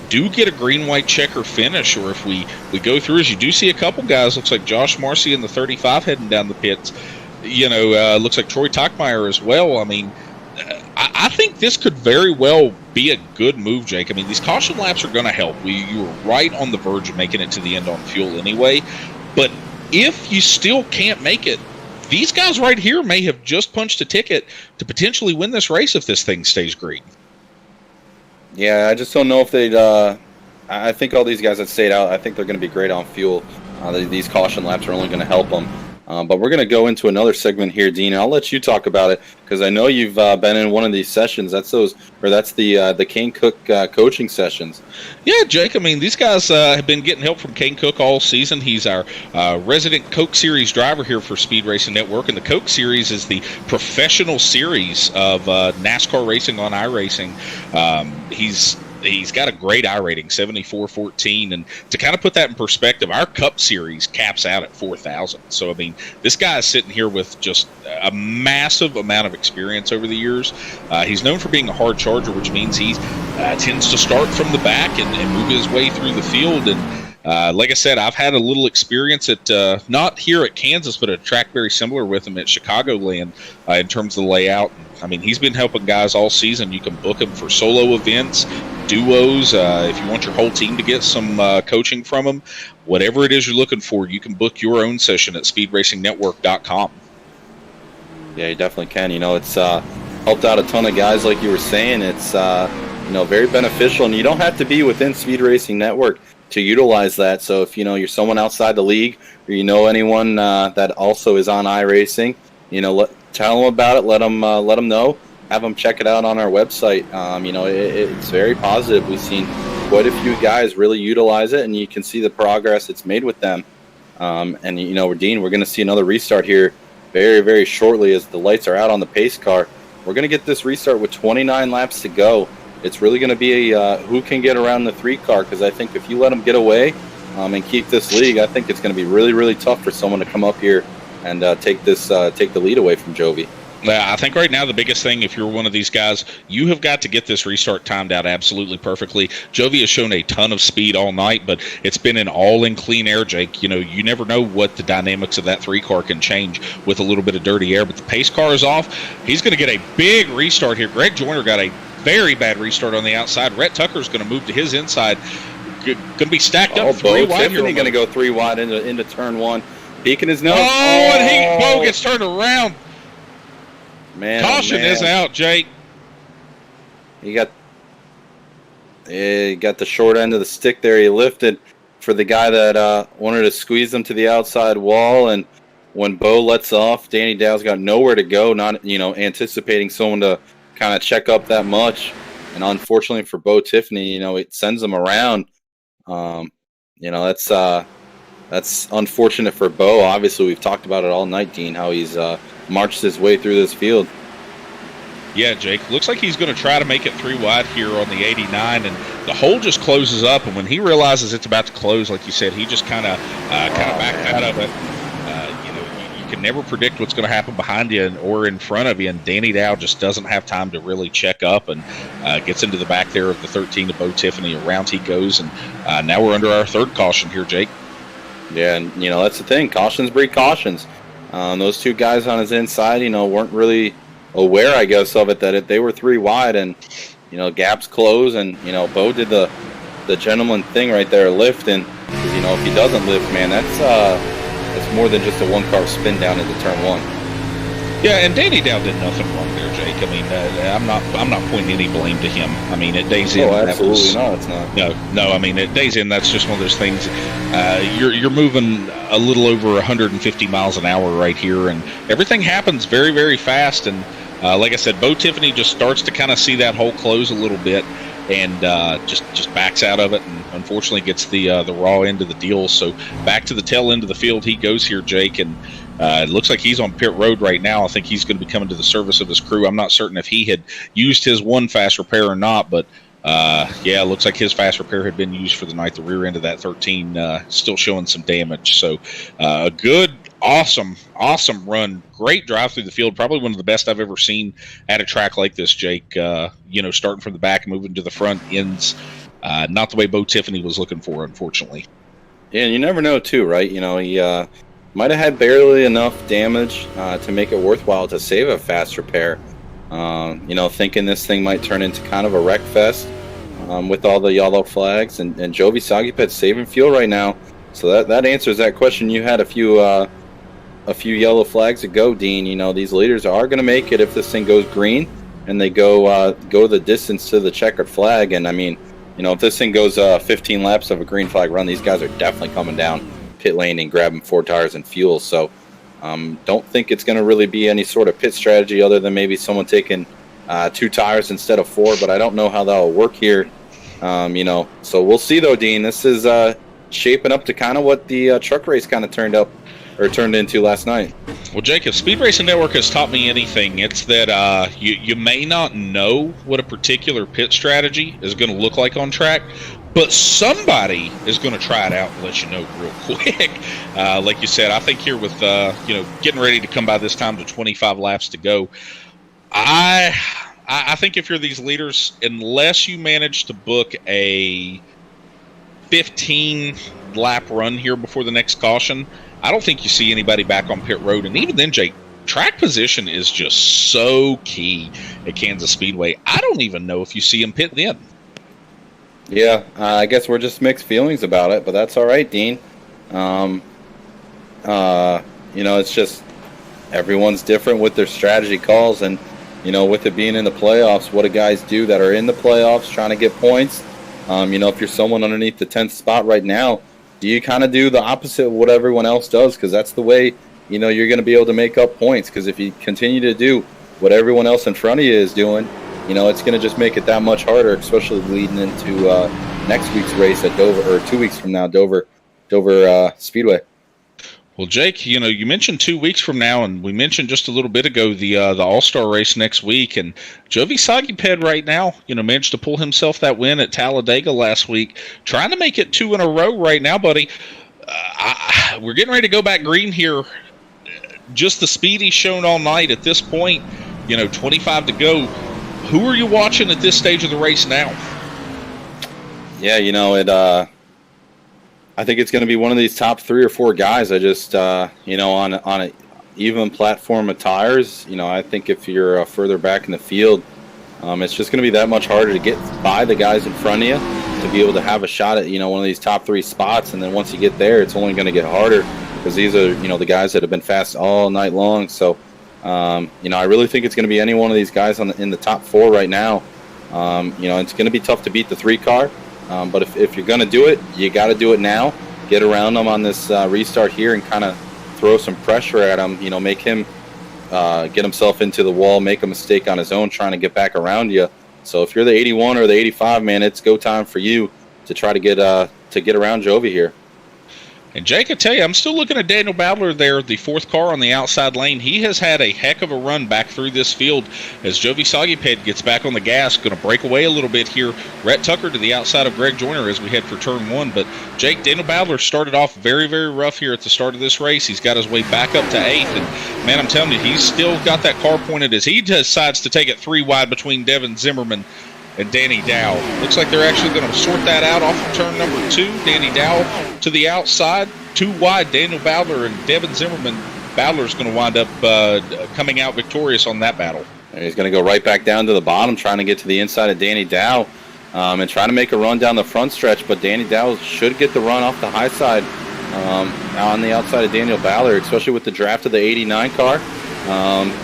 do get a green-white checker finish, or if we go through, as you do see a couple guys, looks like Josh Marcy in the 35 heading down the pits, looks like Troy Tuckmeyer as well. I think this could very well be a good move, Jake. These caution laps are going to help. You were right on the verge of making it to the end on fuel anyway, but if you still can't make it, these guys right here may have just punched a ticket to potentially win this race if this thing stays green. Yeah, I just don't know if they'd I think all these guys that stayed out, I think they're going to be great on fuel. These caution laps are only going to help them. But we're going to go into another segment here, Dean. I'll let you talk about it because I know you've been in one of these sessions. That's the Kane Cook coaching sessions. Yeah, Jake. These guys have been getting help from Kane Cook all season. He's our resident Coke Series driver here for Speed Racing Network, and the Coke Series is the professional series of NASCAR racing on iRacing. He's got a great I rating, 74-14, and to kind of put that in perspective, our Cup Series caps out at 4,000. So, this guy is sitting here with just a massive amount of experience over the years. He's known for being a hard charger, which means he tends to start from the back and move his way through the field. And like I said, I've had a little experience at not here at Kansas, but at a track very similar with him at Chicagoland in terms of the layout. He's been helping guys all season. You can book him for solo events, duos. If you want your whole team to get some coaching from him, whatever it is you're looking for, you can book your own session at speedracingnetwork.com. Yeah, you definitely can. It's helped out a ton of guys, like you were saying. It's very beneficial, and you don't have to be within Speed Racing Network to utilize that. So if you're someone outside the league, or anyone that also is on iRacing, tell them about it. Let them know. Have them check it out on our website. It's very positive. We've seen quite a few guys really utilize it, and you can see the progress it's made with them. Dean, we're going to see another restart here very, very shortly as the lights are out on the pace car. We're going to get this restart with 29 laps to go. It's really going to be who can get around the 3 car, because I think if you let them get away and keep this lead, I think it's going to be really, really tough for someone to come up here and take the lead away from Jovi. I think right now the biggest thing, if you're one of these guys, you have got to get this restart timed out absolutely perfectly. Jovi has shown a ton of speed all night, but it's been an all in clean air, Jake. You never know what the dynamics of that 3 car can change with a little bit of dirty air, but the pace car is off. He's going to get a big restart here. Greg Joyner got a very bad restart on the outside. Rhett Tucker is going to move to his inside. Going to be stacked up 3 Beau wide. Tiffany going to go 3 wide into turn 1. Peeking his nose. And Beau gets turned around. Man, caution is out, Jake. He got the short end of the stick there. He lifted for the guy that wanted to squeeze him to the outside wall, and when Beau lets off, Danny Dow's got nowhere to go, not anticipating someone to kind of check up that much. And unfortunately for Beau Tiffany, it sends him around. That's unfortunate for Beau. Obviously, we've talked about it all night, Dean, how he's marched his way through this field. Yeah, Jake. Looks like he's going to try to make it 3 wide here on the 89, and the hole just closes up. And when he realizes it's about to close, like you said, he just kind of backed out of it. You can never predict what's going to happen behind you or in front of you, and Danny Dow just doesn't have time to really check up and gets into the back there of the 13 to Beau Tiffany. Around he goes, and now we're under our 3rd caution here, Jake. Yeah, and that's the thing. Cautions breed cautions. Those 2 guys on his inside, weren't really aware, I guess, of it, that they were 3 wide, and gaps close, and Beau did the gentleman thing right there, lifting. If he doesn't lift, man, that's more than just a 1-car spin down into turn 1. Yeah, and Danny Dow did nothing wrong there, Jake. I mean, I'm not pointing any blame to him. I mean, at days in, absolutely not. It's not. No. I mean, at days in, that's just one of those things. You're moving a little over 150 miles an hour right here, and everything happens very, very fast. And like I said, Beau Tiffany just starts to kind of see that hole close a little bit, and just backs out of it, and unfortunately gets the raw end of the deal. So back to the tail end of the field he goes here, Jake, and it looks like he's on pit road right now. I think he's going to be coming to the service of his crew. I'm not certain if he had used his 1 fast repair or not, but it looks like his fast repair had been used for the night. The rear end of that 13 still showing some damage. So a good, awesome run. Great drive through the field. Probably one of the best I've ever seen at a track like this, Jake. Starting from the back and moving to the front ends. Not the way Beau Tiffany was looking for, unfortunately. Yeah, and you never know, too, right? He might have had barely enough damage to make it worthwhile to save a fast repair. Thinking this thing might turn into kind of a wreck fest with all the yellow flags. And Jovi Saguiped saving fuel right now. So that answers that question. You had a few yellow flags ago, Dean. These leaders are going to make it if this thing goes green and they go the distance to the checkered flag. And, I mean, if this thing goes 15 laps of a green flag run, these guys are definitely coming down pit lane and grabbing 4 tires and fuel. So don't think it's going to really be any sort of pit strategy other than maybe someone taking 2 tires instead of 4, but I don't know how that'll work here. So we'll see, though, Dean. This is shaping up to kind of what the truck race kind of turned into last night. Well, Jake, if Speed Racing Network has taught me anything, it's that you may not know what a particular pit strategy is going to look like on track, but somebody is going to try it out and let you know real quick. Like you said, I think here with getting ready to come by this time to 25 laps to go, I think if you're these leaders, unless you manage to book a 15-lap run here before the next caution, I don't think you see anybody back on pit road. And even then, Jake, track position is just so key at Kansas Speedway. I don't even know if you see them pit then. Yeah, I guess we're just mixed feelings about it, but that's all right, Dean. It's just everyone's different with their strategy calls, and with it being in the playoffs, what do guys do that are in the playoffs trying to get points? If you're someone underneath the 10th spot right now, do you kind of do the opposite of what everyone else does? Because that's the way you're going to be able to make up points. Because if you continue to do what everyone else in front of you is doing, it's going to just make it that much harder, especially leading into next week's race at Dover, or 2 weeks from now, Dover Speedway. Well, Jake, you mentioned 2 weeks from now, and we mentioned just a little bit ago the All-Star race next week. And Jovi Saguiped right now, managed to pull himself that win at Talladega last week, trying to make it 2 in a row right now, buddy. We're getting ready to go back green here. Just the speed he's shown all night at this point, 25 to go. Who are you watching at this stage of the race now? Yeah, I think it's going to be one of these top 3 or 4 guys. I just, on an even platform of tires, I think if you're further back in the field, it's just going to be that much harder to get by the guys in front of you to be able to have a shot at, one of these top 3 spots. And then once you get there, it's only going to get harder because these are, the guys that have been fast all night long. So, I really think it's going to be any one of these guys in the top 4 right now. It's going to be tough to beat the 3 car. But if you're going to do it, you got to do it now. Get around him on this restart here and kind of throw some pressure at him. Make him get himself into the wall, make a mistake on his own trying to get back around you. So if you're the 81 or the 85, man, it's go time for you to try to get around Jovi here. And Jake, I tell you, I'm still looking at Daniel Bowdler there, the 4th car on the outside lane. He has had a heck of a run back through this field as Jovi Saguiped gets back on the gas, going to break away a little bit here. Rhett Tucker to the outside of Greg Joyner as we head for turn 1. But Jake, Daniel Bowdler started off very, very rough here at the start of this race. He's got his way back up to 8th. And, man, I'm telling you, he's still got that car pointed as he decides to take it 3 wide between Devin Zimmerman and Danny Dow. Looks like they're actually going to sort that out off of turn number 2. Danny Dow to the outside, 2 wide, Daniel Bowdler and Devin Zimmerman. Bowdler's going to wind up coming out victorious on that battle. And he's going to go right back down to the bottom, trying to get to the inside of Danny Dow and trying to make a run down the front stretch. But Danny Dow should get the run off the high side on the outside of Daniel Bowdler, especially with the draft of the 89 car.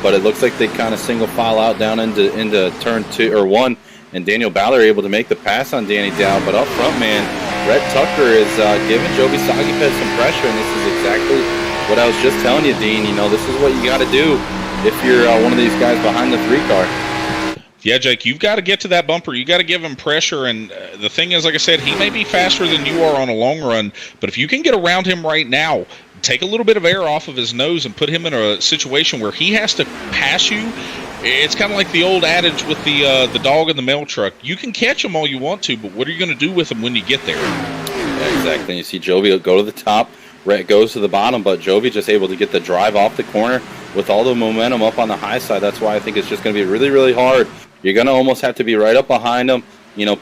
But it looks like they kind of single file out down into turn 2 or 1. And Daniel Bowdler able to make the pass on Danny Dow. But up front, man, Rhett Tucker is giving Jovi Saguiped some pressure. And this is exactly what I was just telling you, Dean. This is what you got to do if you're one of these guys behind the 3 car. Yeah, Jake, you've got to get to that bumper. You got to give him pressure. And the thing is, like I said, he may be faster than you are on a long run. But if you can get around him right now, take a little bit of air off of his nose and put him in a situation where he has to pass you. It's kind of like the old adage with the dog in the mail truck. You can catch him all you want to, but what are you going to do with him when you get there? Yeah, exactly. You see Jovi go to the top, Rhett goes to the bottom, but Jovi just able to get the drive off the corner with all the momentum up on the high side. That's why I think it's just going to be really, really hard. You're going to almost have to be right up behind him,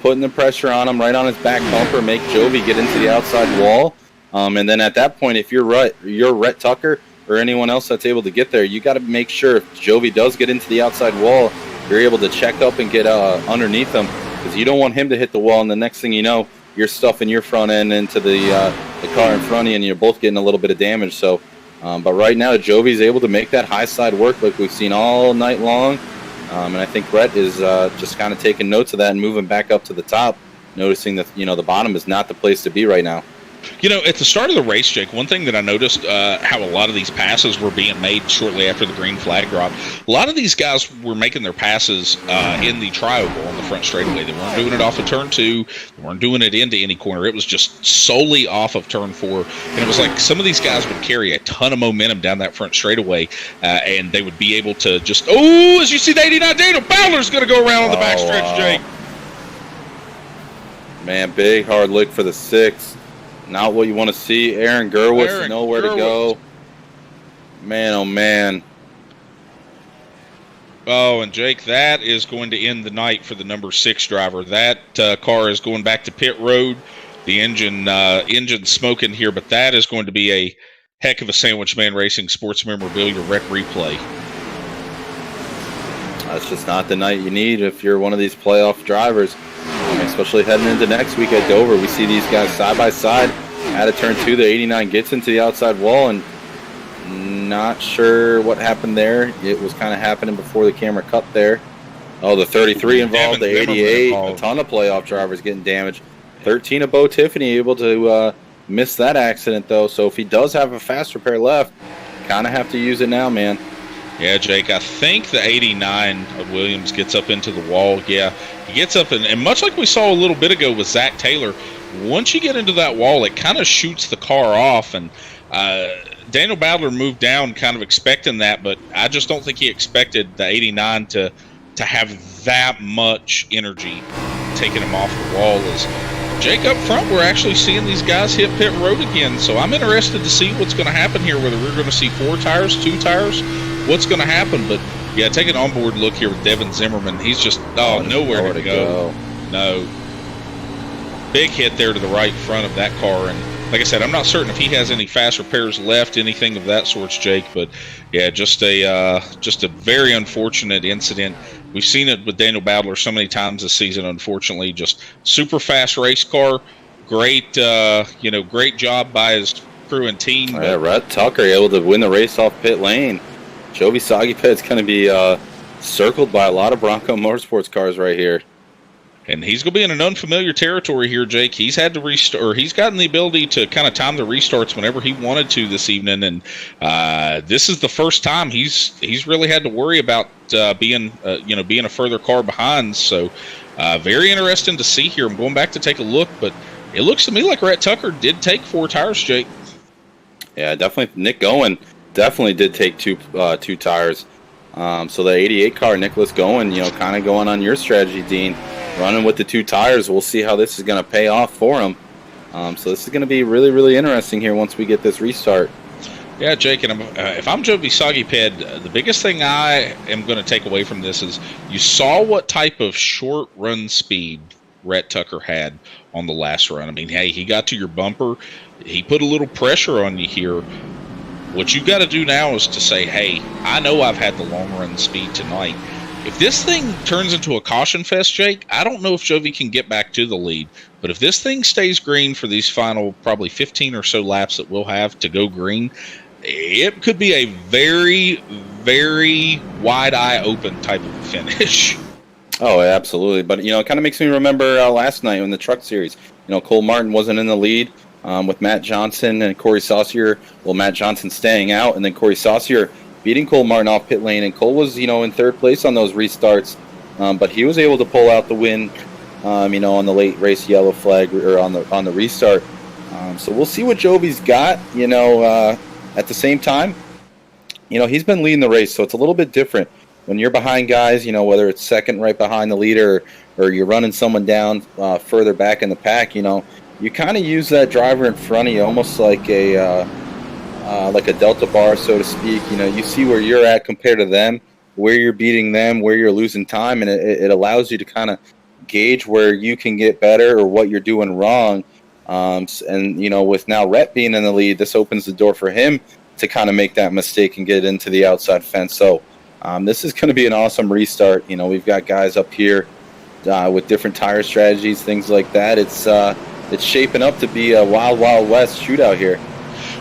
putting the pressure on him, right on his back bumper, make Jovi get into the outside wall. And then at that point, if you're Rhett Tucker, or anyone else that's able to get there, you got to make sure if Jovi does get into the outside wall, you're able to check up and get underneath him, because you don't want him to hit the wall, and the next thing you know, you're stuffing your front end into the car in front of you, and you're both getting a little bit of damage. So, but right now, Jovi's able to make that high side work like we've seen all night long, and I think Rhett is just kind of taking notes of that and moving back up to the top, noticing that the bottom is not the place to be right now. At the start of the race, Jake, one thing that I noticed how a lot of these passes were being made shortly after the green flag drop. A lot of these guys were making their passes in the triangle on the front straightaway. They weren't doing it off of turn 2. They weren't doing it into any corner. It was just solely off of turn 4. And it was like some of these guys would carry a ton of momentum down that front straightaway, and they would be able to just, as you see the 89, Daniel Bowdler's going to go around on the backstretch, wow. Jake. Man, big hard lick for the 6. Not what you want to see. Aaron Gerwitz nowhere to go. Man, oh man. Oh, and Jake, that is going to end the night for the number 6 driver. That car is going back to pit road. The engine smoking here, but that is going to be a heck of a Sandwich Man Racing Sports Memorabilia Rec Replay. That's just not the night you need if you're one of these playoff drivers. Especially heading into next week at Dover. We see these guys side by side. Out of turn 2, the 89 gets into the outside wall, and not sure what happened there. It was kind of happening before the camera cut there. Oh, the 33 involved, the 88, a ton of playoff drivers getting damaged. 13 of Beau Tiffany able to miss that accident, though. So if he does have a fast repair left, kind of have to use it now, man. Yeah, Jake, I think the 89 of Williams gets up into the wall. Yeah, he gets up, and much like we saw a little bit ago with Zach Taylor, once you get into that wall, it kind of shoots the car off, and Daniel Badler moved down kind of expecting that, but I just don't think he expected the 89 to have that much energy taking him off the wall. As Jake, up front, we're actually seeing these guys hit pit road again, so I'm interested to see what's going to happen here, whether we're going to see 4 tires, 2 tires, what's going to happen. But, yeah, take an onboard look here with Devin Zimmerman. He's just, nowhere to go. No. Big hit there to the right front of that car, and like I said, I'm not certain if he has any fast repairs left, anything of that sort, Jake. But yeah, just a very unfortunate incident. We've seen it with Daniel Badler so many times this season. Unfortunately, just super fast race car. Great, great job by his crew and team. Yeah, Rhett Tucker able to win the race off pit lane. Jovi Saguiped is going to be circled by a lot of Bronco Motorsports cars right here. And he's going to be in an unfamiliar territory here, Jake. He's had to restart, or he's gotten the ability to kind of time the restarts whenever he wanted to this evening. And this is the first time he's really had to worry about being a further car behind. So very interesting to see here. I'm going back to take a look, but it looks to me like Rhett Tucker did take 4 tires, Jake. Yeah, definitely. Nick Gowen definitely did take two tires. So the 88 car, Nicholas Gowen, kind of going on your strategy, Dean. Running with the 2 tires, we'll see how this is going to pay off for him. So this is going to be really, really interesting here once we get this restart. Yeah, Jake, and if I'm Jovi Saguiped, the biggest thing I am going to take away from this is you saw what type of short run speed Rhett Tucker had on the last run. I mean, hey, he got to your bumper. He put a little pressure on you here. What you got to do now is to say, hey, I know I've had the long run speed tonight. If this thing turns into a caution fest, Jake, I don't know if Jovi can get back to the lead. But if this thing stays green for these final probably 15 or so laps that we'll have to go green, it could be a very, very wide eye open type of a finish. Oh, absolutely. But, it kind of makes me remember last night in the Truck Series. Cole Martin wasn't in the lead with Matt Johnson and Corey Saucier. Well, Matt Johnson staying out, and then Corey Saucier beating Cole Martin off pit lane, and Cole was, in third place on those restarts, but he was able to pull out the win, on the late race yellow flag or on the restart. So we'll see what Jovi's got. At the same time, he's been leading the race, so it's a little bit different when you're behind guys. Whether it's second right behind the leader or you're running someone down further back in the pack. You kind of use that driver in front of you, almost like a delta bar, so to speak. You see where you're at compared to them, where you're beating them, where you're losing time, and it allows you to kind of gauge where you can get better or what you're doing wrong. With now Rhett being in the lead, this opens the door for him to kind of make that mistake and get into the outside fence. So this is going to be an awesome restart. We've got guys up here with different tire strategies, things like that. It's shaping up to be a wild, wild west shootout here.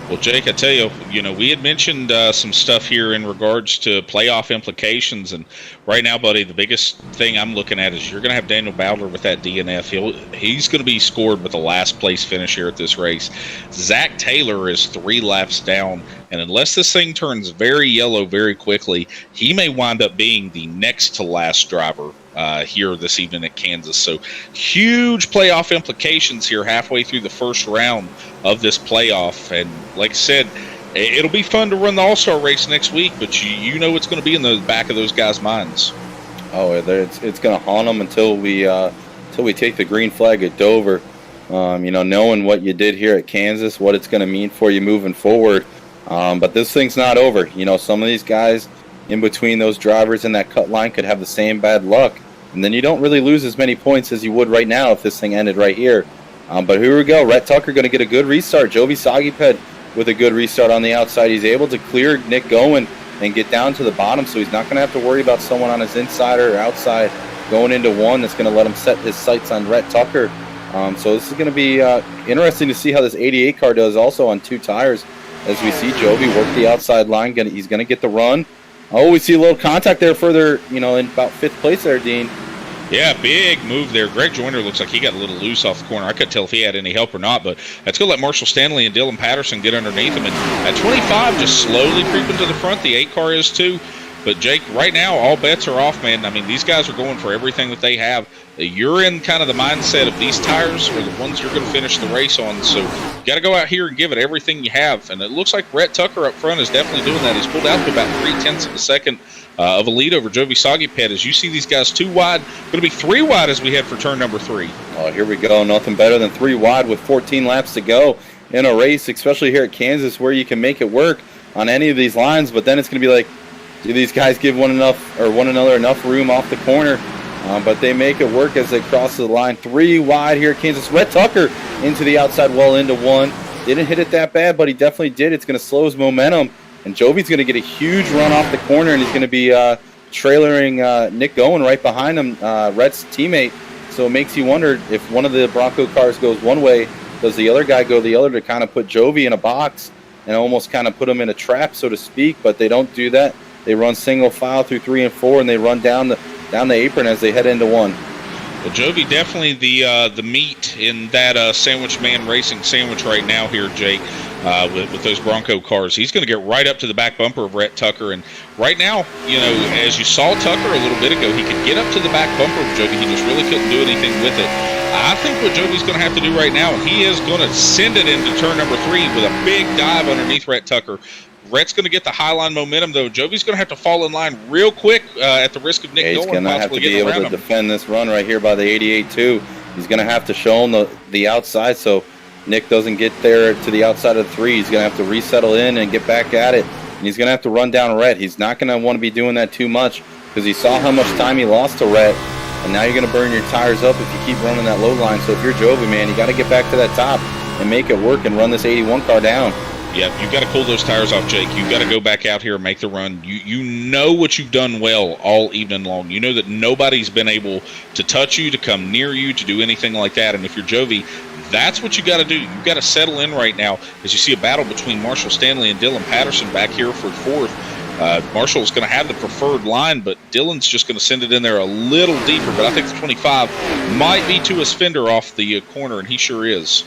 Well, Jake, I tell you, we had mentioned some stuff here in regards to playoff implications, and right now, buddy, the biggest thing I'm looking at is you're going to have Daniel Badler with that DNF. He's going to be scored with a last place finish here at this race. Zach Taylor is 3 laps down, and unless this thing turns very yellow very quickly, he may wind up being the next to last driver here this evening at Kansas. So huge playoff implications here halfway through the first round of this playoff. And like I said, it'll be fun to run the All-Star race next week, but you know it's going to be in the back of those guys' minds. Oh, it's going to haunt them until we take the green flag at Dover. Knowing what you did here at Kansas, what it's going to mean for you moving forward. But this thing's not over. Some of these guys in between those drivers in that cut line could have the same bad luck, and then you don't really lose as many points as you would right now if this thing ended right here. But here we go. Rhett Tucker going to get a good restart. Jovi Saguiped with a good restart on the outside. He's able to clear Nick Gowen and get down to the bottom, so he's not going to have to worry about someone on his inside or outside going into one that's going to let him set his sights on Rhett Tucker. So this is going to be interesting to see how this 88 car does also on 2 tires. as we see Jovi work the outside line. He's going to get the run. Oh, we see a little contact there further, in about 5th place there, Dean. Yeah, big move there. Greg Joyner looks like he got a little loose off the corner. I couldn't tell if he had any help or not, but that's going to let Marshall Stanley and Dylan Patterson get underneath him. And at 25, just slowly creeping to the front. The 8 car is too. But, Jake, right now, all bets are off, man. I mean, these guys are going for everything that they have. You're in kind of the mindset of these tires are the ones you're going to finish the race on. So you got to go out here and give it everything you have. And it looks like Rhett Tucker up front is definitely doing that. He's pulled out to about 0.3 of a second of a lead over Jovi Saguiped. As you see these guys 2 wide, going to be 3 wide as we head for turn number 3. Oh, here we go. Nothing better than 3 wide with 14 laps to go in a race, especially here at Kansas, where you can make it work on any of these lines. But then it's going to be like, do these guys give one another enough room off the corner? But they make it work as they cross the line. 3 wide here at Kansas. Rhett Tucker into the outside wall into 1. Didn't hit it that bad, but he definitely did. It's going to slow his momentum. And Jovi's going to get a huge run off the corner, and he's going to be trailering Nick Goen right behind him, Rhett's teammate. So it makes you wonder if one of the Bronco cars goes one way, does the other guy go the other to kind of put Jovi in a box and almost kind of put him in a trap, so to speak. But they don't do that. They run single file through 3 and 4, and they run down the apron as they head into 1. Well, Jovi definitely the meat in that Sandwich Man Racing sandwich right now here, Jake, with those Bronco cars. He's going to get right up to the back bumper of Rhett Tucker. And right now, as you saw Tucker a little bit ago, he could get up to the back bumper of Jovi. He just really couldn't do anything with it. I think what Jovi's going to have to do right now, he is going to send it into turn number 3 with a big dive underneath Rhett Tucker. Rhett's going to get the high line momentum, though. Jovi's going to have to fall in line real quick at the risk of Nick Goen. He's going to have to be able to defend this run right here by the 88 too. He's going to have to show him the outside so Nick doesn't get there to the outside of the 3. He's going to have to resettle in and get back at it. And he's going to have to run down Rhett. He's not going to want to be doing that too much because he saw how much time he lost to Rhett. And now you're going to burn your tires up if you keep running that low line. So if you're Jovi, man, you got to get back to that top and make it work and run this 81 car down. Yeah, you've got to pull those tires off, Jake. You've got to go back out here and make the run. You know what you've done well all evening long. You know that nobody's been able to touch you, to come near you, to do anything like that. And if you're Jovi, that's what you got to do. You've got to settle in right now as you see a battle between Marshall Stanley and Dylan Patterson back here for 4th. Marshall's going to have the preferred line, but Dylan's just going to send it in there a little deeper. But I think the 25 might be to his fender off the corner, and he sure is.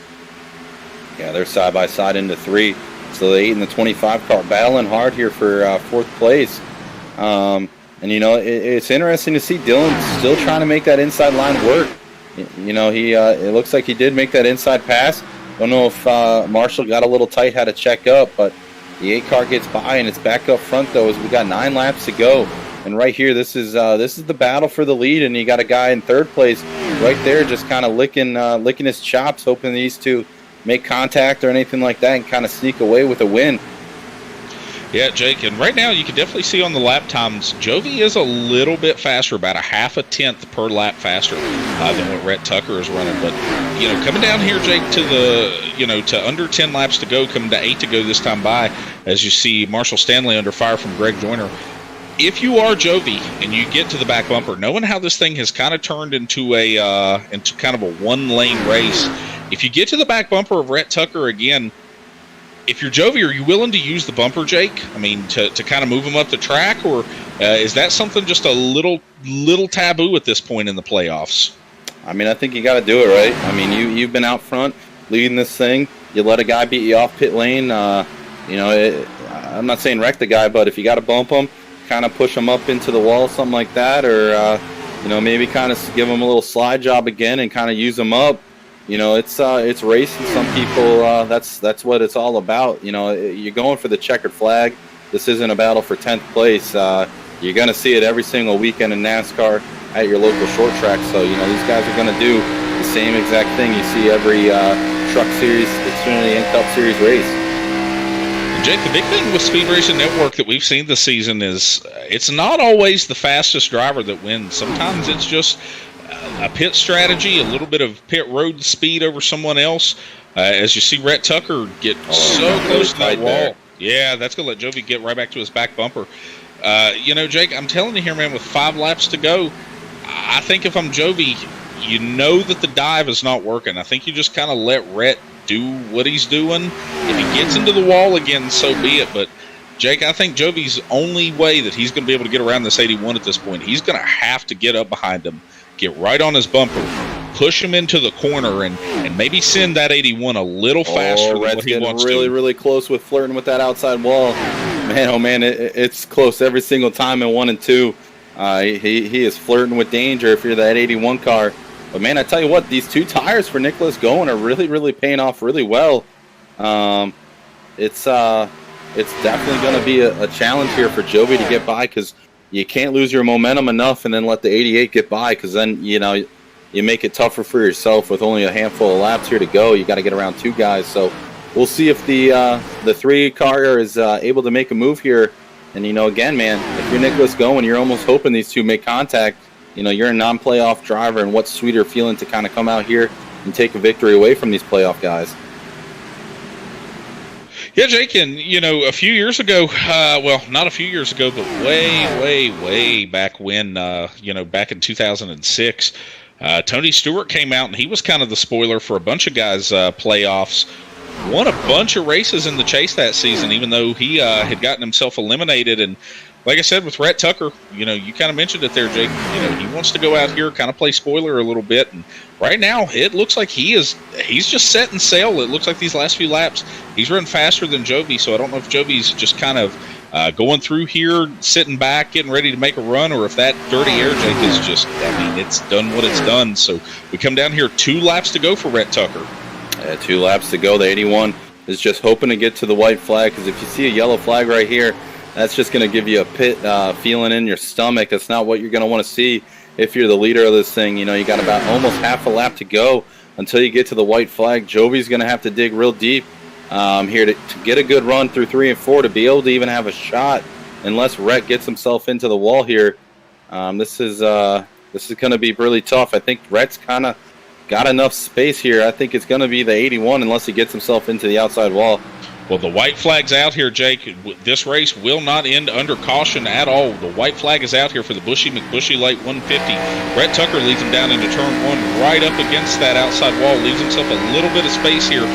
Yeah, they're side by side into 3. So the 8 and the 25 car battling hard here for 4th place. And, it's interesting to see Dylan still trying to make that inside line work. It looks like he did make that inside pass. Don't know if Marshall got a little tight, had to check up, but the 8 car gets by, and it's back up front, though, as we got 9 laps to go. And right here, this is the battle for the lead, and you got a guy in 3rd place right there just kind of licking his chops, hoping these two make contact or anything like that and kind of sneak away with a win. Yeah, Jake, and right now you can definitely see on the lap times, Jovi is a little bit faster, about a 0.5 per lap faster than what Rhett Tucker is running. But, coming down here, Jake, to to under 10 laps to go, coming to 8 to go this time by, as you see Marshall Stanley under fire from Greg Joyner. If you are Jovi and you get to the back bumper, knowing how this thing has kind of turned into kind of a one-lane race, if you get to the back bumper of Rhett Tucker again, if you're Jovi, are you willing to use the bumper, Jake? I mean, to kind of move him up the track, or is that something just a little taboo at this point in the playoffs? I mean, I think you got to do it, right? I mean, you've been out front leading this thing. You let a guy beat you off pit lane. I'm not saying wreck the guy, but if you got to bump him, kind of push him up into the wall, something like that, or maybe kind of give him a little slide job again and kind of use him up. It's racing. Some people, that's what it's all about. You're going for the checkered flag. This isn't a battle for 10th place. You're going to see it every single weekend in NASCAR at your local short track. So, these guys are going to do the same exact thing you see every Truck Series, Xfinity, and Cup Series race. Jake, the big thing with Speed Racing Network that we've seen this season is it's not always the fastest driver that wins. Sometimes it's just a pit strategy, a little bit of pit road speed over someone else. As you see Rhett Tucker get so close to that wall. There. Yeah, that's going to let Jovi get right back to his back bumper. Jake, I'm telling you here, man, with 5 laps to go, I think if I'm Jovi, you know that the dive is not working. I think you just kind of let Rhett do what he's doing. If he gets into the wall again, so be it. But Jake, I think Jovi's only way that he's going to be able to get around this 81 at this point, he's going to have to get up behind him, get right on his bumper, push him into the corner, and maybe send that 81 a little faster than what he wants really, to. really close with flirting with that outside wall. Man, oh man, it's close every single time in 1 and 2. He is flirting with danger if you're that 81 car. But man, I tell you what, these 2 tires for Nicholas Goen are really, really paying off really well. It's definitely going to be a challenge here for Jovi to get by, because you can't lose your momentum enough and then let the 88 get by, because then, you make it tougher for yourself with only a handful of laps here to go. You got to get around 2 guys. So we'll see if the 3 car is able to make a move here. And, again, man, if you're Nicholas Goen, you're almost hoping these 2 make contact. You're a non-playoff driver, and what's sweeter feeling to kind of come out here and take a victory away from these playoff guys. Yeah, Jake, and, a few years ago, well, not a few years ago, but way back when, back in 2006, Tony Stewart came out, and he was kind of the spoiler for a bunch of guys' playoffs. Won a bunch of races in the chase that season, even though he had gotten himself eliminated. And like I said, with Rhett Tucker, you kind of mentioned it there, Jake. He wants to go out here, kind of play spoiler a little bit. And right now, it looks like he's just setting sail. It looks like these last few laps, he's run faster than Jovi. So I don't know if Jovi's just kind of going through here, sitting back, getting ready to make a run, or if that dirty air, Jake, is just, it's done what it's done. So we come down here, 2 laps to go for Rhett Tucker. 2 laps to go. The 81 is just hoping to get to the white flag, because if you see a yellow flag right here, that's just going to give you a pit feeling in your stomach. That's not what you're going to want to see if you're the leader of this thing. You got about almost half a lap to go until you get to the white flag. Jovi's going to have to dig real deep here to get a good run through 3 and 4 to be able to even have a shot, unless Rhett gets himself into the wall here. This is going to be really tough. I think Rhett's kind of got enough space here. I think it's going to be the 81 unless he gets himself into the outside wall. Well, the white flag's out here, Jake. This race will not end under caution at all. The white flag is out here for the McBuschy Lite 150. Rhett Tucker leads him down into turn 1 right up against that outside wall. Leaves himself a little bit of space here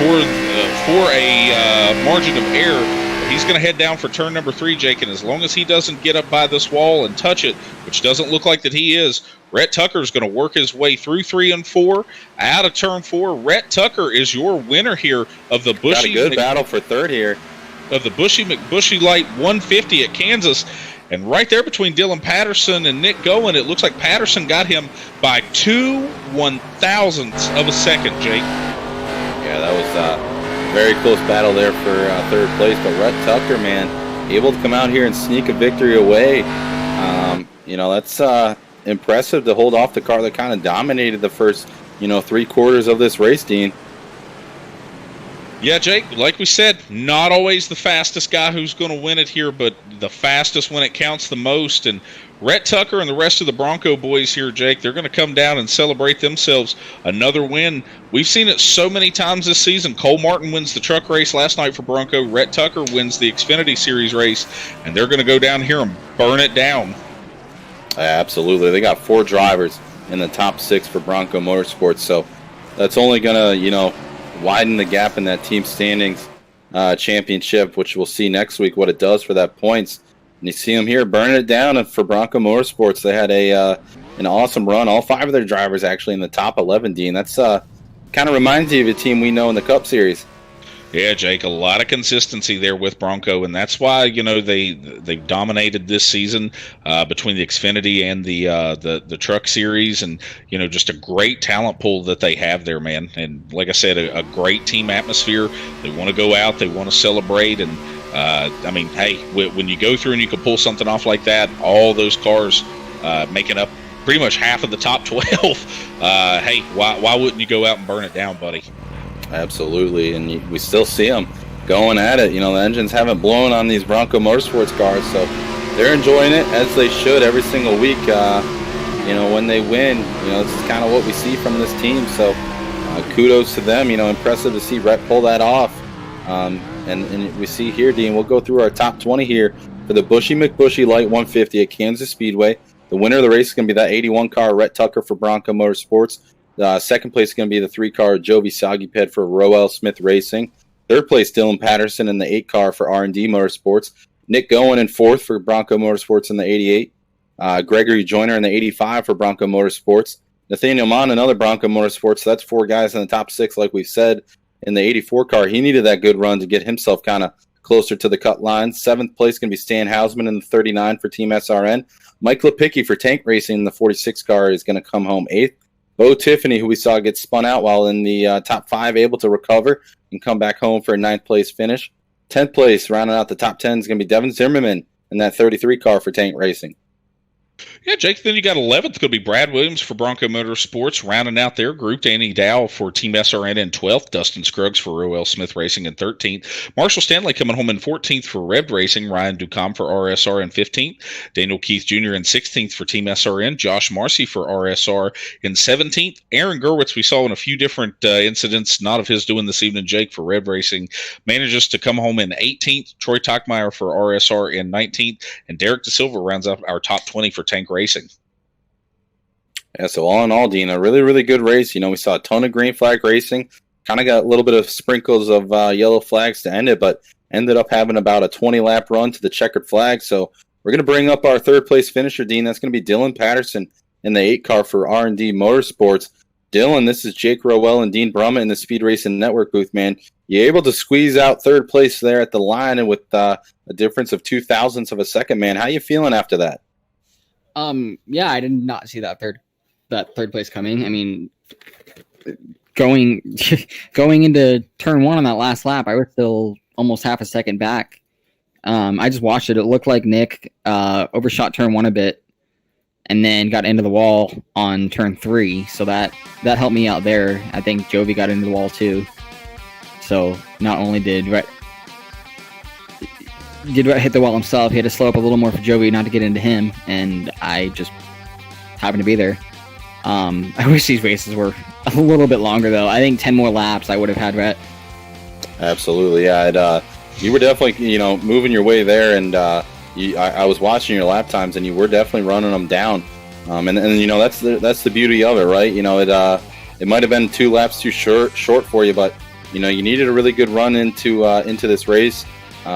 for a margin of error. He's going to head down for turn number 3, Jake, and as long as he doesn't get up by this wall and touch it, which doesn't look like that he is, Rhett Tucker is going to work his way through 3 and 4, out of turn 4. Rhett Tucker is your winner here of the Buschy. Got a good battle for third here. Of the McBuschy Lite 150 at Kansas. And right there between Dylan Patterson and Nick Goen, it looks like Patterson got him by 2 1/1000ths of a second, Jake. Yeah, that was very close battle there for third place, but Rhett Tucker, man, able to come out here and sneak a victory away. That's impressive to hold off the car that kind of dominated the first, 3/4 of this race, Dean. Yeah, Jake, like we said, not always the fastest guy who's going to win it here, but the fastest when it counts the most. And Rhett Tucker and the rest of the Bronco boys here, Jake, they're going to come down and celebrate themselves another win. We've seen it so many times this season. Cole Martin wins the truck race last night for Bronco. Rhett Tucker wins the Xfinity Series race, and they're going to go down here and burn it down. Absolutely. They got 4 drivers in the top 6 for Bronco Motorsports, so that's only going to, widen the gap in that team standings championship, which we'll see next week what it does for that points. And you see them here burning it down. And for Bronco Motorsports, they had an awesome run. All 5 of their drivers actually in the top 11, Dean. That's kind of reminds you of a team we know in the Cup Series. Yeah, Jake, a lot of consistency there with Bronco, and that's why they've dominated this season between the Xfinity and the Truck Series, and just a great talent pool that they have there, man. And like I said, a great team atmosphere. They want to go out, they want to celebrate, and hey, when you go through and you can pull something off like that, all those cars making up pretty much half of the top 12. Hey, why wouldn't you go out and burn it down, buddy? Absolutely, and we still see them going at it. The engines haven't blown on these Bronco Motorsports cars, so they're enjoying it as they should every single week. When they win, this is kind of what we see from this team. So kudos to them. Impressive to see Rhett pull that off. And we see here, Dean, we'll go through our top 20 here for the McBuschy Lite 150 at Kansas Speedway. The winner of the race is going to be that 81 car, Rhett Tucker for Bronco Motorsports. Second place is going to be the 3-car Jovi Saguiped for Roell Smith Racing. Third place, Dylan Patterson in the 8-car for R&D Motorsports. Nick Goen in fourth for Bronco Motorsports in the 88. Gregory Joyner in the 85 for Bronco Motorsports. Nathaniel Mon, another Bronco Motorsports. So that's 4 guys in the top 6, like we said, in the 84 car. He needed that good run to get himself kind of closer to the cut line. 7th place going to be Stan Hausman in the 39 for Team SRN. Mike Lepicki for Tank Racing in the 46 car is going to come home 8th. Beau Tiffany, who we saw get spun out while in the top 5, able to recover and come back home for a 9th place finish. 10th place, rounding out the top 10, is going to be Devin Zimmerman in that 33 car for Tank Racing. Yeah, Jake, then you got 11th, going to be Brad Williams for Bronco Motorsports, rounding out their group. Danny Dow for Team SRN in 12th. Dustin Scruggs for Roell Smith Racing in 13th. Marshall Stanley coming home in 14th for Reb Racing. Ryan Ducombe for RSR in 15th. Daniel Keith Jr. in 16th for Team SRN. Josh Marcy for RSR in 17th. Aaron Gerwitz, we saw in a few different incidents, not of his doing this evening, Jake, for Reb Racing, manages to come home in 18th. Troy Tockmeyer for RSR in 19th. And Derek DeSilva rounds up our top 20 for Tank Racing. Yeah, so all in all, Dean, a really, really good race. We saw a ton of green flag racing. Kind of got a little bit of sprinkles of yellow flags to end it, but ended up having about a 20-lap run to the checkered flag. So we're going to bring up our third-place finisher, Dean. That's going to be Dylan Patterson in the 8-car for R&D Motorsports. Dylan, this is Jake Roell and Dean Brummett in the Speed Racing Network booth, man. You're able to squeeze out third place there at the line, and with a difference of 0.02 of a second, man. How you feeling after that? Yeah, I did not see that third place coming. I mean, going into turn 1 on that last lap, I was still almost half a second back. I just watched it. It looked like Nick overshot turn 1 a bit and then got into the wall on turn 3. So that helped me out there. I think Jovi got into the wall too. So not only did Rhett hit the wall himself, he had to slow up a little more for Jovi not to get into him, and I just happened to be there. I wish these races were a little bit longer, though. I think 10 more laps, I would have had Rhett. Absolutely, yeah. You were definitely, moving your way there, and I was watching your lap times, and you were definitely running them down. And that's the beauty of it, right? It might have been 2 laps too short for you, but you needed a really good run into this race.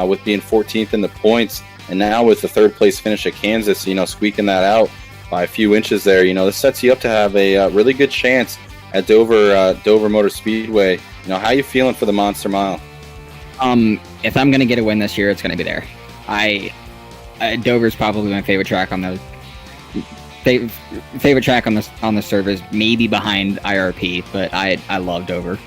With being 14th in the points, and now with the third place finish at Kansas, squeaking that out by a few inches there, this sets you up to have a really good chance at Dover Motor Speedway. How you feeling for the Monster Mile? If I'm gonna get a win this year, it's gonna be there. Dover's probably my favorite track on the service, maybe behind IRP, but I love Dover.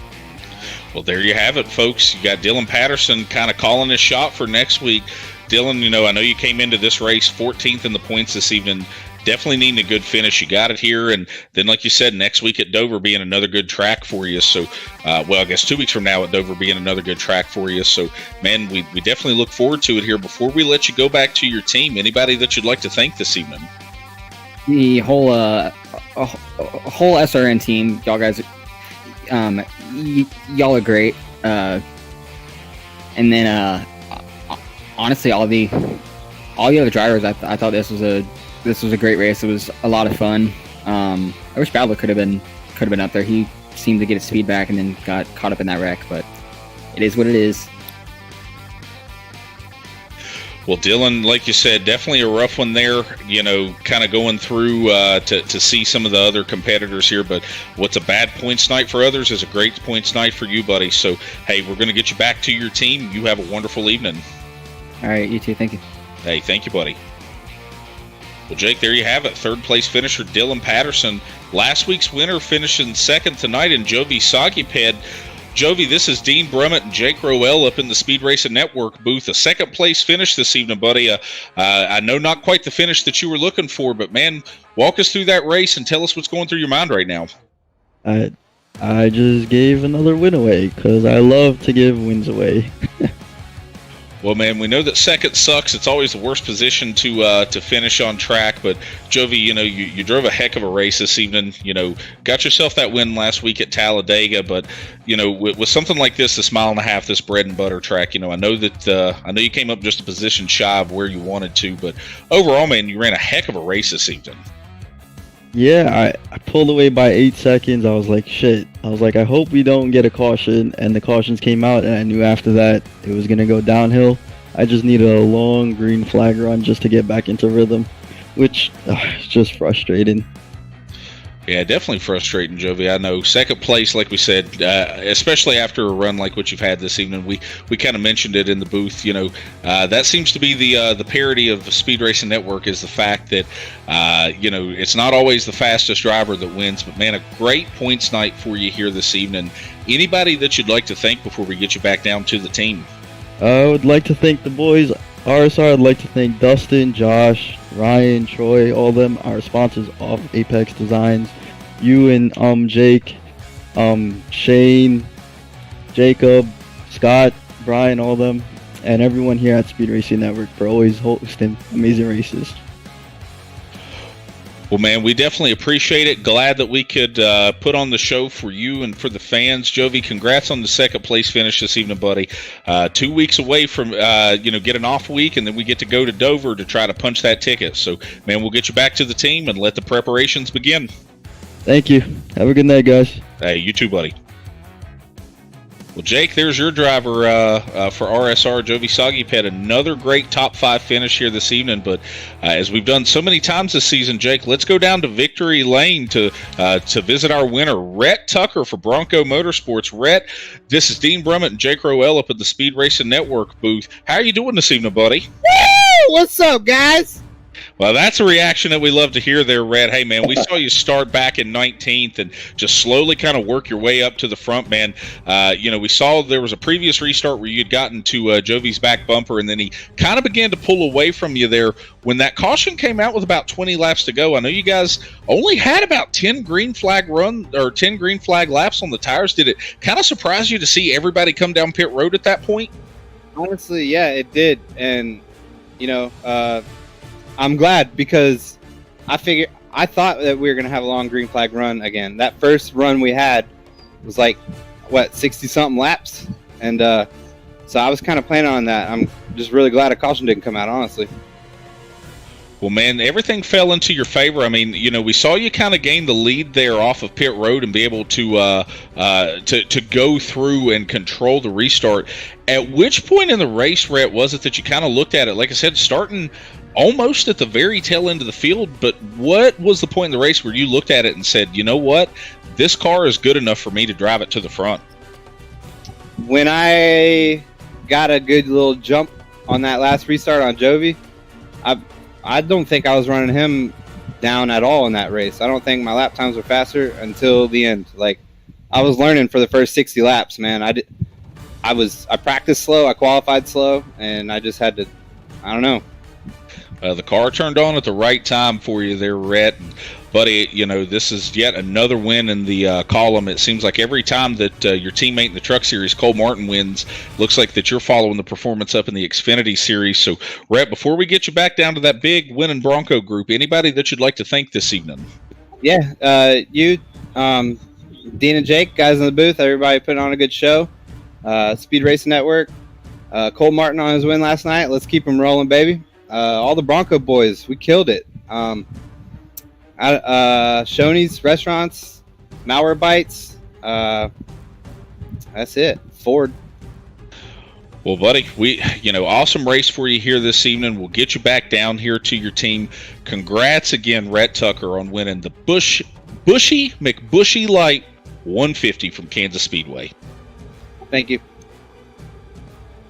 Well, there you have it, folks. You got Dylan Patterson kind of calling his shot for next week. Dylan, I know you came into this race 14th in the points this evening. Definitely needing a good finish. You got it here. And then, like you said, next week at Dover being another good track for you. So, I guess 2 weeks from now at Dover being another good track for you. So, man, we definitely look forward to it here. Before we let you go back to your team, anybody that you'd like to thank this evening? The whole SRN team, y'all guys. Y'all are great, and then honestly, all the other drivers, I thought this was a great race. It was a lot of fun. I wish Badler could have been up there. He seemed to get his speed back and then got caught up in that wreck, but it is what it is. Well, Dylan, like you said, definitely a rough one there, kind of going through to see some of the other competitors here. But what's a bad points night for others is a great points night for you, buddy. So, hey, we're going to get you back to your team. You have a wonderful evening. All right, you too. Thank you. Hey, thank you, buddy. Well, Jake, there you have it. Third place finisher, Dylan Patterson. Last week's winner finishing second tonight in Jovi Saguiped. Jovi, this is Dean Brummett and Jake Roell up in the Speed Racing Network booth. A second place finish this evening, buddy. I know not quite the finish that you were looking for, but man, walk us through that race and tell us what's going through your mind right now. I just gave another win away because I love to give wins away. Well, man, we know that second sucks. It's always the worst position to finish on track. But Jovi, you drove a heck of a race this evening. Got yourself that win last week at Talladega. But with something like this mile and a half, this bread and butter track, I know you came up just a position shy of where you wanted to. But overall, man, you ran a heck of a race this evening. Yeah, I pulled away by 8 seconds. I was like, shit. I was like, I hope we don't get a caution. And the cautions came out, and I knew after that it was going to go downhill. I just needed a long green flag run just to get back into rhythm, which is just frustrating. Yeah, definitely frustrating, Jovi. I know. Second place, like we said, especially after a run like what you've had this evening, we kind of mentioned it in the booth. You know, that seems to be the parody of the Speed Racing Network, is the fact that you know, it's not always the fastest driver that wins, but man, a great points night for you here this evening. Anybody that you'd like to thank before we get you back down to the team? I would like to thank the boys. RSR, I'd like to thank Dustin, Josh, Ryan, Troy, all of them, our sponsors off Apex Designs. You and Jake, Shane, Jacob, Scott, Brian, all of them, and everyone here at Speed Racing Network for always hosting amazing races. Well, man, we definitely appreciate it. Glad that we could put on the show for you and for the fans. Jovi, congrats on the second place finish this evening, buddy. 2 weeks away from, you know, get an off week, and then we get to go to Dover to try to punch that ticket. So, man, we'll get you back to the team and let the preparations begin. Thank you. Have a good night, guys. Hey, you too, buddy. Well, Jake, there's your driver for RSR, Jovi Saguiped. Another great top 5 finish here this evening. But as we've done so many times this season, Jake, let's go down to Victory Lane to visit our winner, Rhett Tucker for Bronco Motorsports. Rhett, this is Dean Brummett and Jake Roell up at the Speed Racing Network booth. How are you doing this evening, buddy? Woo! What's up, guys? Well, that's a reaction that we love to hear there, Rhett. Hey, man, we saw you start back in 19th and just slowly kind of work your way up to the front, man. You know, we saw there was a previous restart where you had gotten to Jovi's back bumper, and then he kind of began to pull away from you there. When that caution came out with about 20 laps to go, I know you guys only had about 10 green flag laps on the tires. Did it kind of surprise you to see everybody come down pit road at that point? Honestly, yeah, it did. And, you know, I'm glad, because I thought that we were going to have a long green flag run again. That first run we had was like, 60-something laps? And so I was kind of planning on that. I'm just really glad a caution didn't come out, honestly. Well, man, everything fell into your favor. I mean, you know, we saw you kind of gain the lead there off of pit road and be able to go through and control the restart. At which point in the race, Rhett, was it that you kind of looked at it, like I said, starting almost at the very tail end of the field, but what was the point in the race where you looked at it and said, you know what, this car is good enough for me to drive it to the front? When I got a good little jump on that last restart on Jovi, I don't think I was running him down at all in that race. I don't think my lap times were faster until the end. Like, I was learning for the first 60 laps, man. I practiced slow, I qualified slow, and I just had to, I don't know. The car turned on at the right time for you there, Rhett. Buddy, you know, this is yet another win in the column. It seems like every time that your teammate in the Truck Series, Cole Martin, wins, looks like that you're following the performance up in the Xfinity Series. So, Rhett, before we get you back down to that big winning Bronco group, anybody that you'd like to thank this evening? Yeah, you, Dean and Jake, guys in the booth, everybody putting on a good show. Speed Racing Network, Cole Martin on his win last night. Let's keep him rolling, baby. All the Bronco boys, we killed it. Shoney's Restaurants, Malware Bites, that's it. Ford. Well, buddy, awesome race for you here this evening. We'll get you back down here to your team. Congrats again, Rhett Tucker, on winning the Buschy McBuschy Lite 150 from Kansas Speedway. Thank you.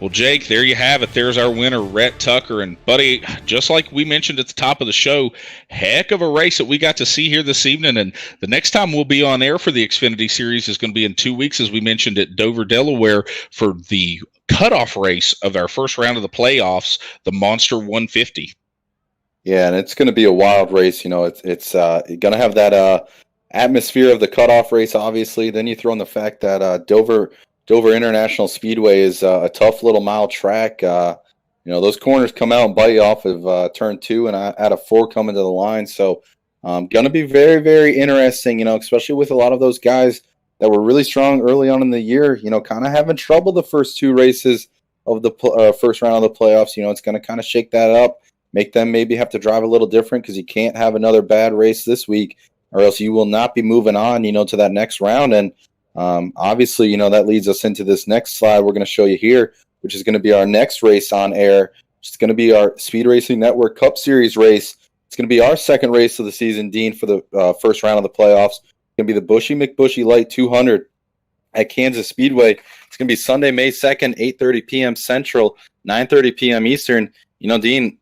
Well, Jake, there you have it. There's our winner, Rhett Tucker. And, buddy, just like we mentioned at the top of the show, heck of a race that we got to see here this evening. And the next time we'll be on air for the Xfinity Series is going to be in 2 weeks, as we mentioned, at Dover, Delaware, for the cutoff race of our first round of the playoffs, the Monster 150. Yeah, and it's going to be a wild race. You know, it's going to have that atmosphere of the cutoff race, obviously. Then you throw in the fact that Dover International Speedway is a tough little mile track. Those corners come out and bite you off of turn 2 and out of 4 coming to the line. So going to be very, very interesting, especially with a lot of those guys that were really strong early on in the year, kind of having trouble the first 2 races of the first round of the playoffs. It's going to kind of shake that up, make them maybe have to drive a little different, because you can't have another bad race this week or else you will not be moving on, to that next round. And obviously, that leads us into this next slide we're going to show you here, which is going to be our next race on air. It's going to be our Speed Racing Network Cup Series race. It's going to be our second race of the season, Dean, for the first round of the playoffs. It's going to be the Buschy McBuschy Lite 200 at Kansas Speedway. It's going to be Sunday, May 2nd, 8:30 p.m. Central, 9:30 p.m. Eastern. Dean,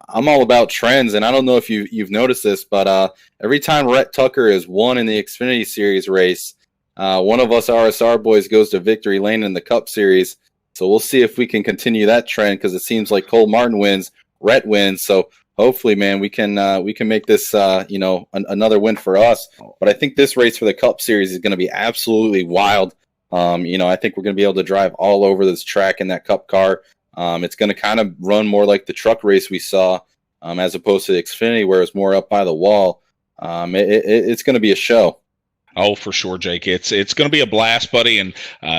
I'm all about trends, and I don't know if you've noticed this, but every time Rhett Tucker has won in the Xfinity Series race, one of us RSR boys goes to victory lane in the Cup Series. So we'll see if we can continue that trend, because it seems like Cole Martin wins, Rhett wins. So hopefully, man, we can make this another win for us. But I think this race for the Cup Series is going to be absolutely wild. I think we're going to be able to drive all over this track in that Cup car. It's going to kind of run more like the truck race we saw, as opposed to the Xfinity, where it's more up by the wall. It's going to be a show. Oh, for sure, Jake. It's going to be a blast, buddy. And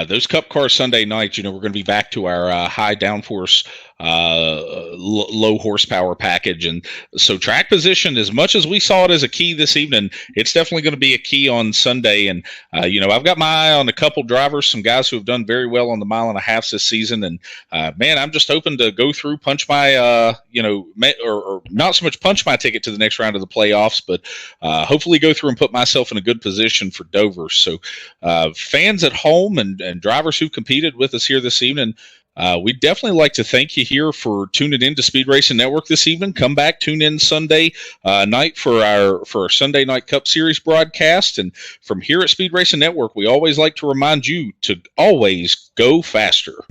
those Cup cars Sunday nights, we're going to be back to our high downforce, low horsepower package. And so track position, as much as we saw it as a key this evening, it's definitely going to be a key on Sunday. And, I've got my eye on a couple drivers, some guys who have done very well on the 1.5 miles this season. And, man, I'm just hoping to go through, punch my, or not so much punch my ticket to the next round of the playoffs, but hopefully go through and put myself in a good position for Dover. So fans at home and drivers who competed with us here this evening, we'd definitely like to thank you here for tuning in to Speed Racing Network this evening. Come back, tune in Sunday night for our Sunday Night Cup Series broadcast. And from here at Speed Racing Network, we always like to remind you to always go faster.